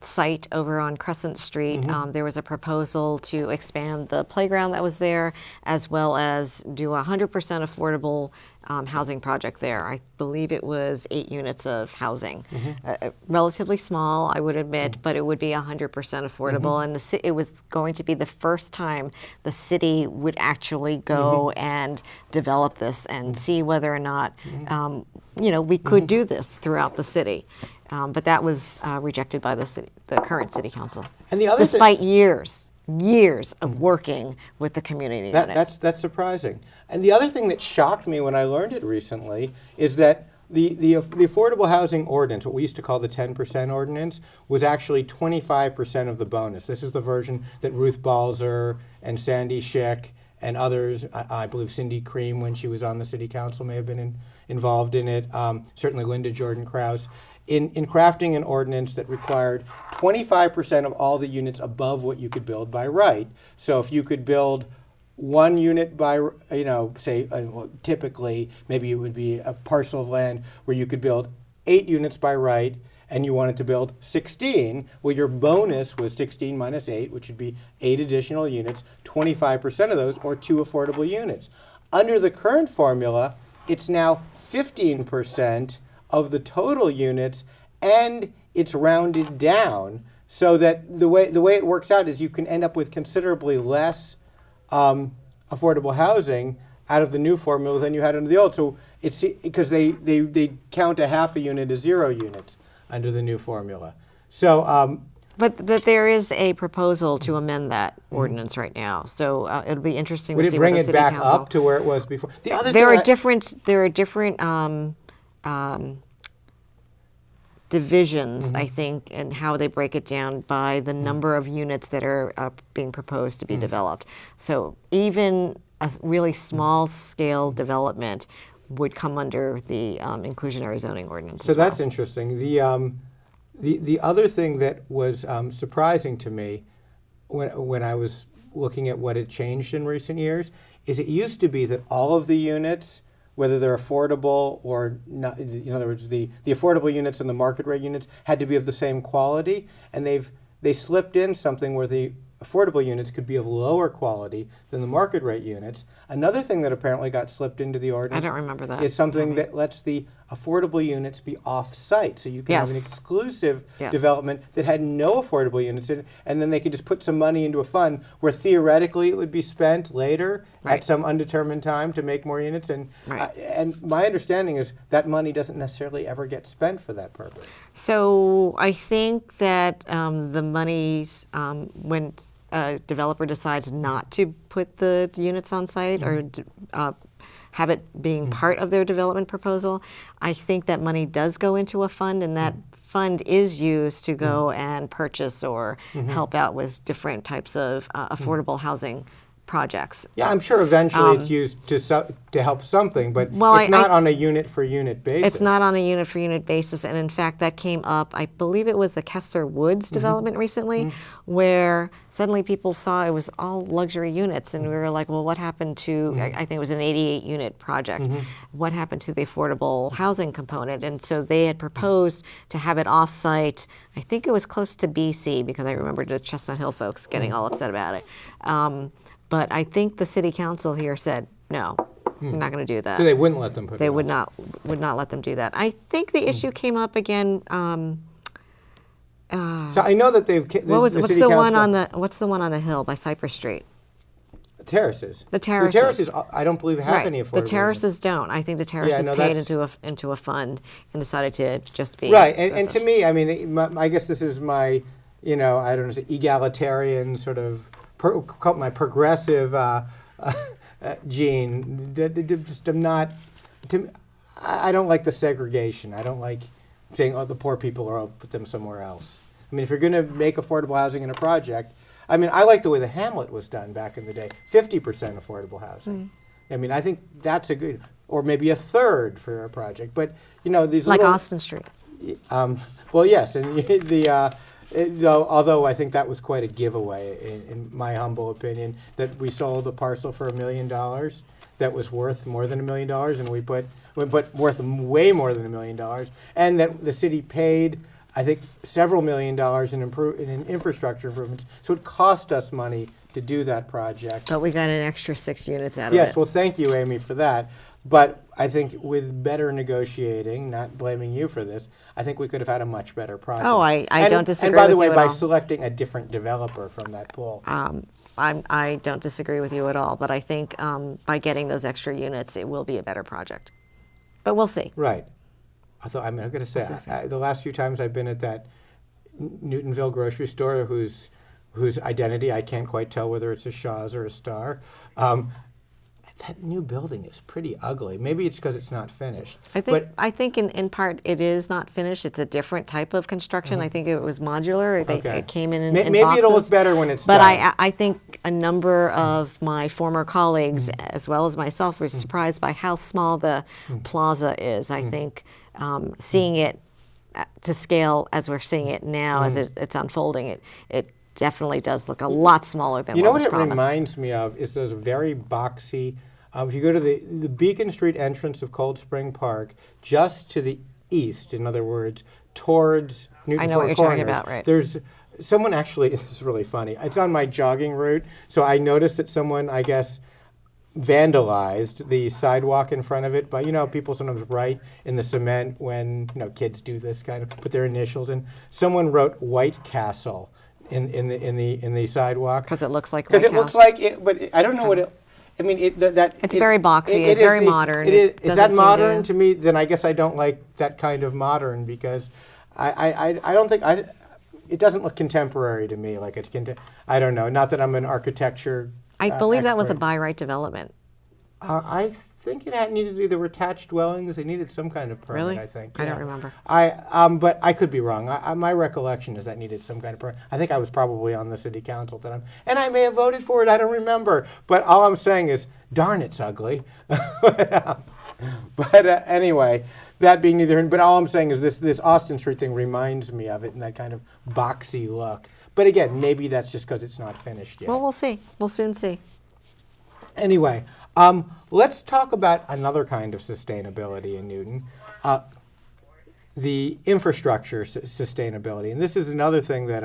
[SPEAKER 2] site over on Crescent Street. There was a proposal to expand the playground that was there, as well as do a 100% affordable housing project there. I believe it was 8 units of housing. Relatively small, I would admit, but it would be 100% affordable. And it was going to be the first time the city would actually go and develop this and see whether or not we could do this throughout the city. But that was rejected by the current city council.
[SPEAKER 1] And the other
[SPEAKER 2] despite years of working with the community unit.
[SPEAKER 1] That's surprising. And the other thing that shocked me when I learned it recently is that the affordable housing ordinance, what we used to call the 10% ordinance, was actually 25% of the bonus. This is the version that Ruth Balzer and Sandy Schick and others, I believe Cindy Cream, when she was on the city council, may have been involved in it. Certainly Linda Jordan Krause. In crafting an ordinance that required 25% of all the units above what you could build by right. So if you could build 1 unit by, say, typically, maybe it would be a parcel of land where you could build 8 units by right, and you wanted to build 16, well, your bonus was 16 minus 8, which would be 8 additional units, 25% of those, or 2 affordable units. Under the current formula, it's now 15% of the total units, and it's rounded down so that the way it works out is you can end up with considerably less affordable housing out of the new formula than you had under the old. So it's because they count a half a unit as 0 units under the new formula. So.
[SPEAKER 2] But there is a proposal to amend that ordinance right now, so it'll be interesting to see what the city council...
[SPEAKER 1] Would it bring it back up to where it was before?
[SPEAKER 2] There are different divisions, I think, and how they break it down by the number of units that are being proposed to be developed. So even a really small scale development would come under the inclusionary zoning ordinance.
[SPEAKER 1] So that's interesting. The other thing that was surprising to me when I was looking at what had changed in recent years is it used to be that all of the units whether they're affordable or not. In other words, the affordable units and the market rate units had to be of the same quality, and they slipped in something where the affordable units could be of lower quality than the market rate units. Another thing that apparently got slipped into the ordinance
[SPEAKER 2] I don't remember that.
[SPEAKER 1] is something that lets the affordable units be off-site. So you can have an
[SPEAKER 2] Yes.
[SPEAKER 1] exclusive
[SPEAKER 2] Yes.
[SPEAKER 1] development that had no affordable units in it, and then they could just put some money into a fund where theoretically it would be spent later
[SPEAKER 2] Right.
[SPEAKER 1] at some undetermined time to make more units. And
[SPEAKER 2] Right.
[SPEAKER 1] and my understanding is that money doesn't necessarily ever get spent for that purpose.
[SPEAKER 2] So I think that the monies, when a developer decides not to put the units on site or have it being part of their development proposal, I think that money does go into a fund, and that fund is used to go and purchase or help out with different types of affordable housing projects.
[SPEAKER 1] Yeah, I'm sure eventually it's used to help something, but
[SPEAKER 2] Well,
[SPEAKER 1] it's not on a unit for unit basis.
[SPEAKER 2] It's not on a unit for unit basis, and in fact, that came up. I believe it was the Kessler Woods development recently, where suddenly people saw it was all luxury units, and we were like, "Well, what happened to?" I think it was an 88-unit project. What happened to the affordable housing component? And so they had proposed to have it off-site. I think it was close to BC because I remember the Chestnut Hill folks getting all upset about it. But I think the city council here said, no, we're not going to do that.
[SPEAKER 1] So they wouldn't let them put
[SPEAKER 2] They
[SPEAKER 1] it
[SPEAKER 2] would
[SPEAKER 1] on.
[SPEAKER 2] not let them do that. I think the issue came up again.
[SPEAKER 1] So I know that they've.
[SPEAKER 2] What's the one on the hill by Cypress Street?
[SPEAKER 1] Terraces.
[SPEAKER 2] The terraces.
[SPEAKER 1] The terraces, I don't believe have any affordable.
[SPEAKER 2] The terraces don't. I think the terraces
[SPEAKER 1] no,
[SPEAKER 2] paid
[SPEAKER 1] that's-
[SPEAKER 2] into a fund and decided to just be
[SPEAKER 1] Right, and to me, I mean, I guess this is my, I don't know, egalitarian sort of, my progressive gene. Just I'm not. I don't like the segregation. I don't like saying, "Oh, the poor people are. I'll put them somewhere else." I mean, if you're going to make affordable housing in a project, I mean, I like the way the Hamlet was done back in the day. 50% affordable housing. I mean, I think that's a good, or maybe a third for a project. But these
[SPEAKER 2] like
[SPEAKER 1] little,
[SPEAKER 2] Austin Street.
[SPEAKER 1] well, yes, and although I think that was quite a giveaway, in my humble opinion, that we sold a parcel for $1 million that was worth more than $1 million, and we put worth way more than $1 million, and that the city paid, I think, several $1 million in infrastructure improvements. So it cost us money to do that project.
[SPEAKER 2] But we got an extra 6 units out of
[SPEAKER 1] Yes,
[SPEAKER 2] it.
[SPEAKER 1] well, thank you, Amy, for that. But I think with better negotiating, not blaming you for this, I think we could have had a much better project.
[SPEAKER 2] Oh, I don't disagree
[SPEAKER 1] And by the
[SPEAKER 2] with
[SPEAKER 1] way,
[SPEAKER 2] you
[SPEAKER 1] by
[SPEAKER 2] at all.
[SPEAKER 1] selecting a different developer from that pool.
[SPEAKER 2] I don't disagree with you at all, but I think by getting those extra units, it will be a better project. But we'll see.
[SPEAKER 1] Right. Although I'm going to say, the last few times I've been at that Newtonville grocery store, whose identity I can't quite tell whether it's a Shaw's or a Star, that new building is pretty ugly. Maybe it's because it's not finished.
[SPEAKER 2] I think in part it is not finished. It's a different type of construction. I think it was modular. It came in
[SPEAKER 1] Maybe
[SPEAKER 2] boxes.
[SPEAKER 1] it'll look better when it's
[SPEAKER 2] but
[SPEAKER 1] done.
[SPEAKER 2] I think a number of my former colleagues, as well as myself, were surprised by how small the plaza is. I think seeing it to scale as we're seeing it now, as it's unfolding, it definitely does look a lot smaller than what was
[SPEAKER 1] what it
[SPEAKER 2] promised.
[SPEAKER 1] reminds me of is those very boxy. If you go to the Beacon Street entrance of Cold Spring Park, just to the east, in other words, towards Newton
[SPEAKER 2] I know what
[SPEAKER 1] Four
[SPEAKER 2] you're
[SPEAKER 1] Corners,
[SPEAKER 2] talking about, right.
[SPEAKER 1] There's someone actually. This is really funny. It's on my jogging route, so I noticed that someone, I guess, vandalized the sidewalk in front of it. But people sometimes write in the cement when kids do this kind of put their initials in. Someone wrote White Castle in the sidewalk
[SPEAKER 2] Because it looks like
[SPEAKER 1] because
[SPEAKER 2] White
[SPEAKER 1] it looks
[SPEAKER 2] House.
[SPEAKER 1] like it, but I don't know what it. I mean,
[SPEAKER 2] It's very boxy, it's very modern,
[SPEAKER 1] It
[SPEAKER 2] it
[SPEAKER 1] is
[SPEAKER 2] doesn't
[SPEAKER 1] that
[SPEAKER 2] seem
[SPEAKER 1] modern
[SPEAKER 2] to-
[SPEAKER 1] to me? Then I guess I don't like that kind of modern because I don't think it doesn't look contemporary to me. Like I don't know. Not that I'm an architecture.
[SPEAKER 2] I believe that was a
[SPEAKER 1] expert.
[SPEAKER 2] by right development.
[SPEAKER 1] I think it needed either attached dwellings. It needed some kind of permit.
[SPEAKER 2] Really?
[SPEAKER 1] I think.
[SPEAKER 2] I don't
[SPEAKER 1] yeah.
[SPEAKER 2] remember.
[SPEAKER 1] But I could be wrong. My recollection is that needed some kind of permit. I think I was probably on the city council at the time, and I may have voted for it. I don't remember. But all I'm saying is, darn, it's ugly. But anyway, that being neither here. But all I'm saying is this Austin Street thing reminds me of it, and that kind of boxy look. But again, maybe that's just because it's not finished yet.
[SPEAKER 2] Well, we'll see. We'll soon see.
[SPEAKER 1] Anyway, Let's talk about another kind of sustainability in Newton, the infrastructure sustainability. And this is another thing that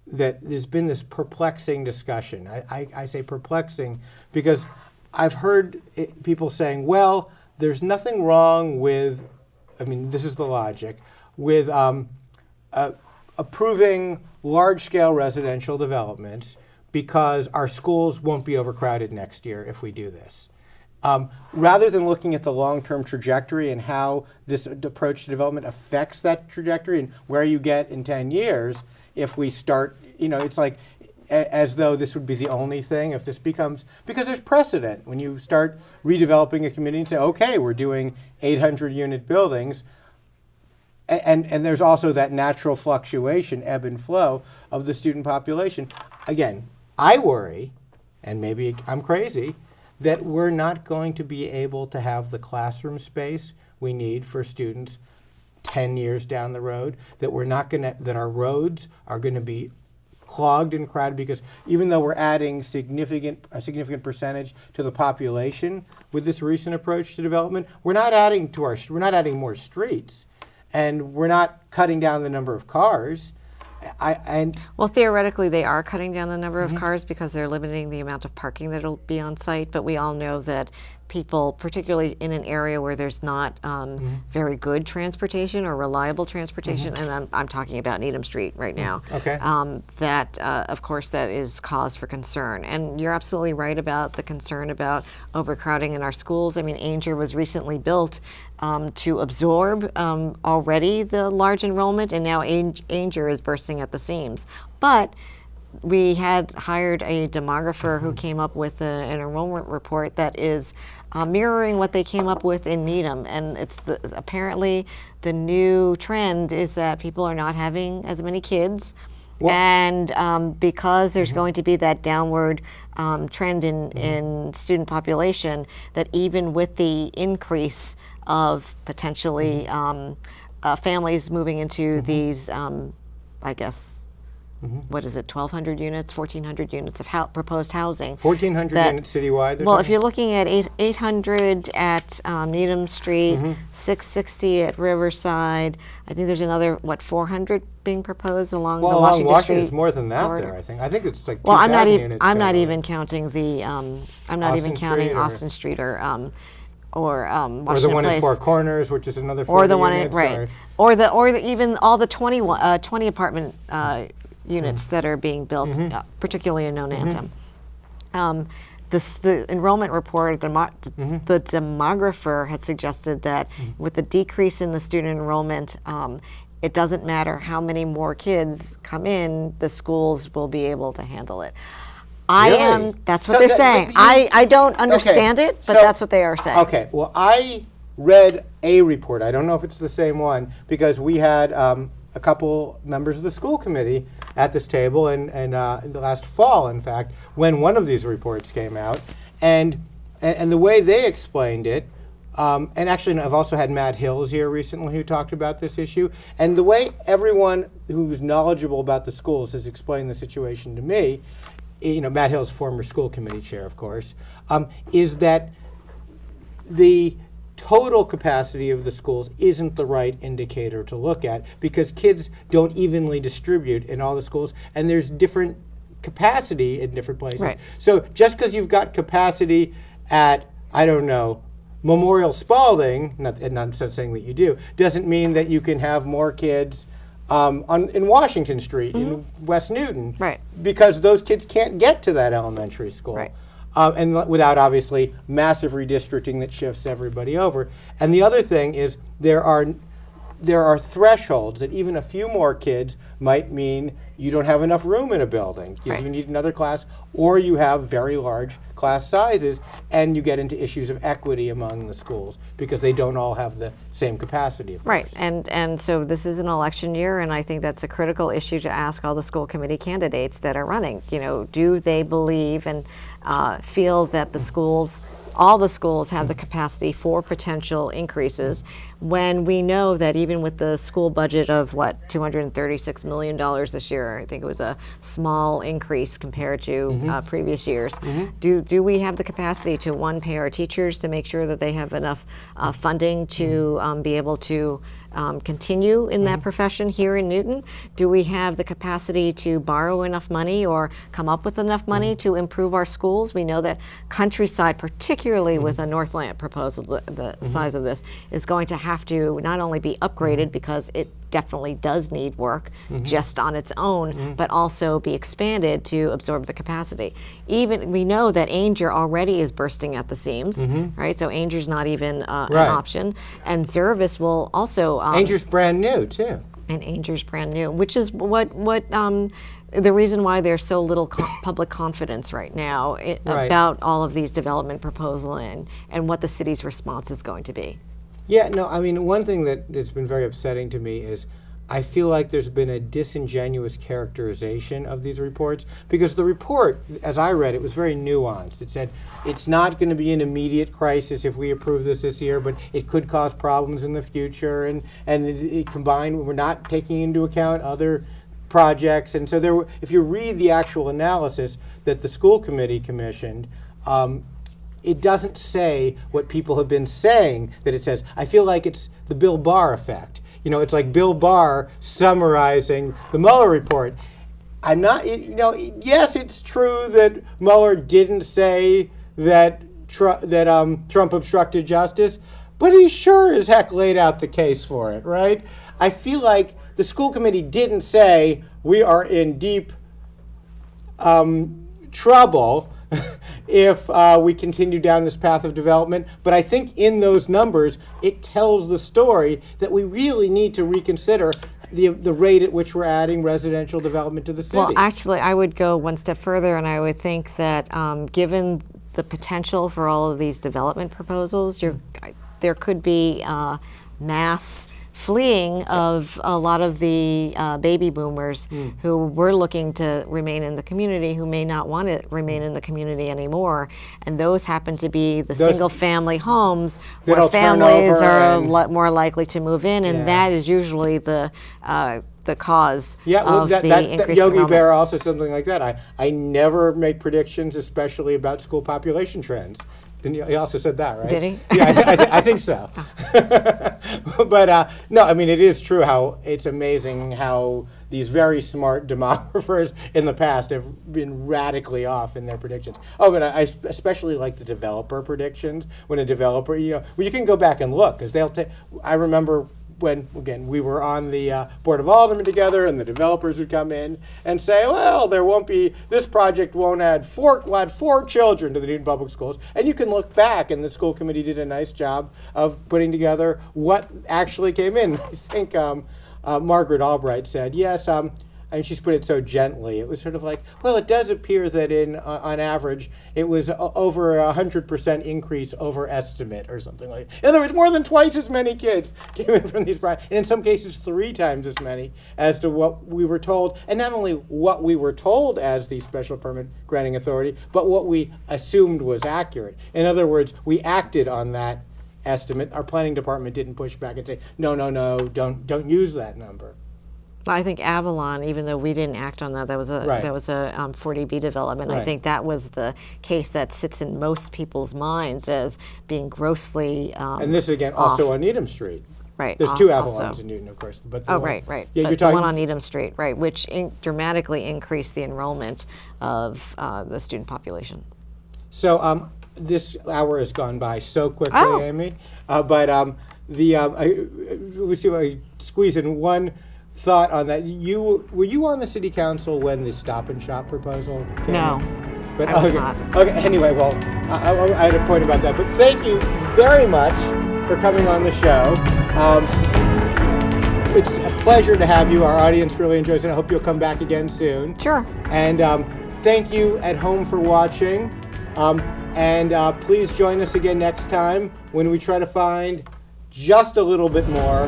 [SPEAKER 1] that there's been this perplexing discussion. I say perplexing because I've heard people saying, well, there's nothing wrong with, I mean, this is the logic, with approving large-scale residential developments because our schools won't be overcrowded next year if we do this. Rather than looking at the long-term trajectory and how this approach to development affects that trajectory and where you get in 10 years, if we start, it's like as though this would be the only thing. If this becomes, because there's precedent when you start redeveloping a community and say, okay, we're doing 800 unit buildings, and there's also that natural fluctuation, ebb and flow of the student population. Again, I worry, and maybe I'm crazy, that we're not going to be able to have the classroom space we need for students 10 years down the road, that we're not going to, that our roads are going to be clogged and crowded, because even though we're adding a significant percentage to the population with this recent approach to development, we're not adding more streets, and we're not cutting down the number of cars.
[SPEAKER 2] Well, theoretically, they are cutting down the number of cars because they're limiting the amount of parking that'll be on site. But we all know that people, particularly in an area where there's not very good transportation or reliable transportation, and I'm talking about Needham Street right now,
[SPEAKER 1] Okay.
[SPEAKER 2] that, of course, that is cause for concern. And you're absolutely right about the concern about overcrowding in our schools. I mean, Ainger was recently built to absorb already the large enrollment, and now Ainger is bursting at the seams. But we had hired a demographer who came up with an enrollment report that is mirroring what they came up with in Needham, and it's apparently the new trend is that people are not having as many kids, and because there's going to be that downward trend in student population, that even with the increase of potentially families moving into these, I guess, what is it, 1,200 units, 1,400 units of proposed housing.
[SPEAKER 1] 1,400 units citywide?
[SPEAKER 2] Well, if you're looking at 800 at Needham Street, 660 at Riverside, I think there's another, 400 being proposed along the Washington
[SPEAKER 1] Washington
[SPEAKER 2] Street
[SPEAKER 1] is more than that
[SPEAKER 2] corridor.
[SPEAKER 1] there, I think. I think it's like 2,000
[SPEAKER 2] Well,
[SPEAKER 1] units.
[SPEAKER 2] I'm not even counting the, I'm not even counting
[SPEAKER 1] Street
[SPEAKER 2] Austin Street or Washington
[SPEAKER 1] or the one
[SPEAKER 2] Place.
[SPEAKER 1] in Four Corners, which is another 40
[SPEAKER 2] Or the one
[SPEAKER 1] units,
[SPEAKER 2] or even all the 20 apartment units that are being built, particularly in Nonantum. The enrollment report, the demographer had suggested that with the decrease in the student enrollment, it doesn't matter how many more kids come in, the schools will be able to handle it.
[SPEAKER 1] Really?
[SPEAKER 2] That's what they're saying. I don't understand it, but that's what they are saying.
[SPEAKER 1] Okay, well, I read a report. I don't know if it's the same one, because we had a couple members of the school committee at this table and in the last fall, in fact, when one of these reports came out. And the way they explained it, and actually I've also had Matt Hills here recently who talked about this issue, and the way everyone who's knowledgeable about the schools has explained the situation to me, Matt Hills, former school committee chair, of course, is that the total capacity of the schools isn't the right indicator to look at, because kids don't evenly distribute in all the schools, and there's different capacity in different places.
[SPEAKER 2] Right.
[SPEAKER 1] So just because you've got capacity at, I don't know, Memorial Spalding, not saying that you do, doesn't mean that you can have more kids in Washington Street, in West Newton,
[SPEAKER 2] Right.
[SPEAKER 1] because those kids can't get to that elementary school.
[SPEAKER 2] Right.
[SPEAKER 1] And without obviously massive redistricting that shifts everybody over. And the other thing is there are thresholds that even a few more kids might mean you don't have enough room in a building because
[SPEAKER 2] Right.
[SPEAKER 1] you need another class, or you have very large class sizes, and you get into issues of equity among the schools because they don't all have the same capacity, of
[SPEAKER 2] Right,
[SPEAKER 1] course.
[SPEAKER 2] and so this is an election year, and I think that's a critical issue to ask all the school committee candidates that are running. Do they believe and feel that the schools all the schools have the capacity for potential increases, when we know that even with the school budget of $236 million this year, I think it was a small increase compared to previous years. Do we have the capacity to, one, pay our teachers to make sure that they have enough funding to be able to continue in that profession here in Newton? Do we have the capacity to borrow enough money or come up with enough money to improve our schools? We know that Countryside, particularly with a Northland proposal the size of this, is going to have to not only be upgraded because it definitely does need work just on its own, but also be expanded to absorb the capacity. Even we know that Ainger already is bursting at the seams, right? So Ainger's not even an option, and Zervis will also.
[SPEAKER 1] Ainger's brand new too.
[SPEAKER 2] And Ainger's brand new, which is what the reason why there's so little public confidence right now about all of these development proposals and what the city's response is going to be.
[SPEAKER 1] Yeah, no, I mean, one thing that's been very upsetting to me is I feel like there's been a disingenuous characterization of these reports, because the report, as I read it, was very nuanced. It said it's not going to be an immediate crisis if we approve this year, but it could cause problems in the future, and it combined, we're not taking into account other projects. And so if you read the actual analysis that the school committee commissioned, it doesn't say what people have been saying that it says. I feel like it's the Bill Barr effect. It's like Bill Barr summarizing the Mueller report. I'm not, yes, it's true that Mueller didn't say that Trump obstructed justice, but he sure as heck laid out the case for it, right? I feel like the school committee didn't say we are in deep trouble if we continue down this path of development. But I think in those numbers, it tells the story that we really need to reconsider the rate at which we're adding residential development to the city.
[SPEAKER 2] Well, actually, I would go one step further, and I would think that given the potential for all of these development proposals, there could be mass fleeing of a lot of the baby boomers who were looking to remain in the community, who may not want to remain in the community anymore. And those happen to be the single-family homes where families are more likely to move in, and that is usually the cause of the increase in
[SPEAKER 1] Yogi Berra also something like that. I never make predictions, especially about school population trends. He also said that, right?
[SPEAKER 2] Did he?
[SPEAKER 1] Yeah, I think so. But no, I mean, it is true how it's amazing how these very smart demographers in the past have been radically off in their predictions. Oh, but I especially like the developer predictions. When a developer, you can go back and look, because they'll take. I remember when, again, we were on the Board of Aldermen together, and the developers would come in and say, well, this project won't add four children to the Newton Public Schools. And you can look back, and the school committee did a nice job of putting together what actually came in. I think Margaret Albright said, yes, and she's put it so gently. It was sort of like, well, it does appear that on average, it was over 100% increase over estimate or something like that. In other words, more than twice as many kids came in from these projects, and in some cases 3 times as many as to what we were told. And not only what we were told as the special permit granting authority, but what we assumed was accurate. In other words, we acted on that estimate. Our planning department didn't push back and say, no, don't use that number.
[SPEAKER 2] I think Avalon, even though we didn't act on that, that was a 40B development.
[SPEAKER 1] Right.
[SPEAKER 2] I think that was the case that sits in most people's minds as being grossly
[SPEAKER 1] and this again
[SPEAKER 2] off.
[SPEAKER 1] Also on Needham Street.
[SPEAKER 2] Right.
[SPEAKER 1] There's 2 Avalons in Newton, of course. But
[SPEAKER 2] right.
[SPEAKER 1] Yeah,
[SPEAKER 2] but
[SPEAKER 1] you're talking
[SPEAKER 2] the one on Needham Street, right, which dramatically increased the enrollment of the student population.
[SPEAKER 1] So this hour has gone by so quickly, Amy. But we see if I squeeze in one thought on that. Were you on the city council when the Stop and Shop proposal came
[SPEAKER 2] No,
[SPEAKER 1] But,
[SPEAKER 2] I was not.
[SPEAKER 1] Okay, anyway, well, I had a point about that. But thank you very much for coming on the show. It's a pleasure to have you. Our audience really enjoys it. I hope you'll come back again soon.
[SPEAKER 2] Sure.
[SPEAKER 1] And thank you at home for watching. And please join us again next time when we try to find just a little bit more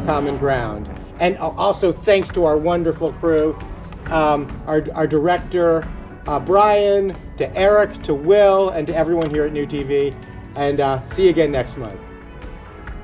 [SPEAKER 1] common ground. And also thanks to our wonderful crew, our director, Brian, to Eric, to Will, and to everyone here at New TV. And see you again next month.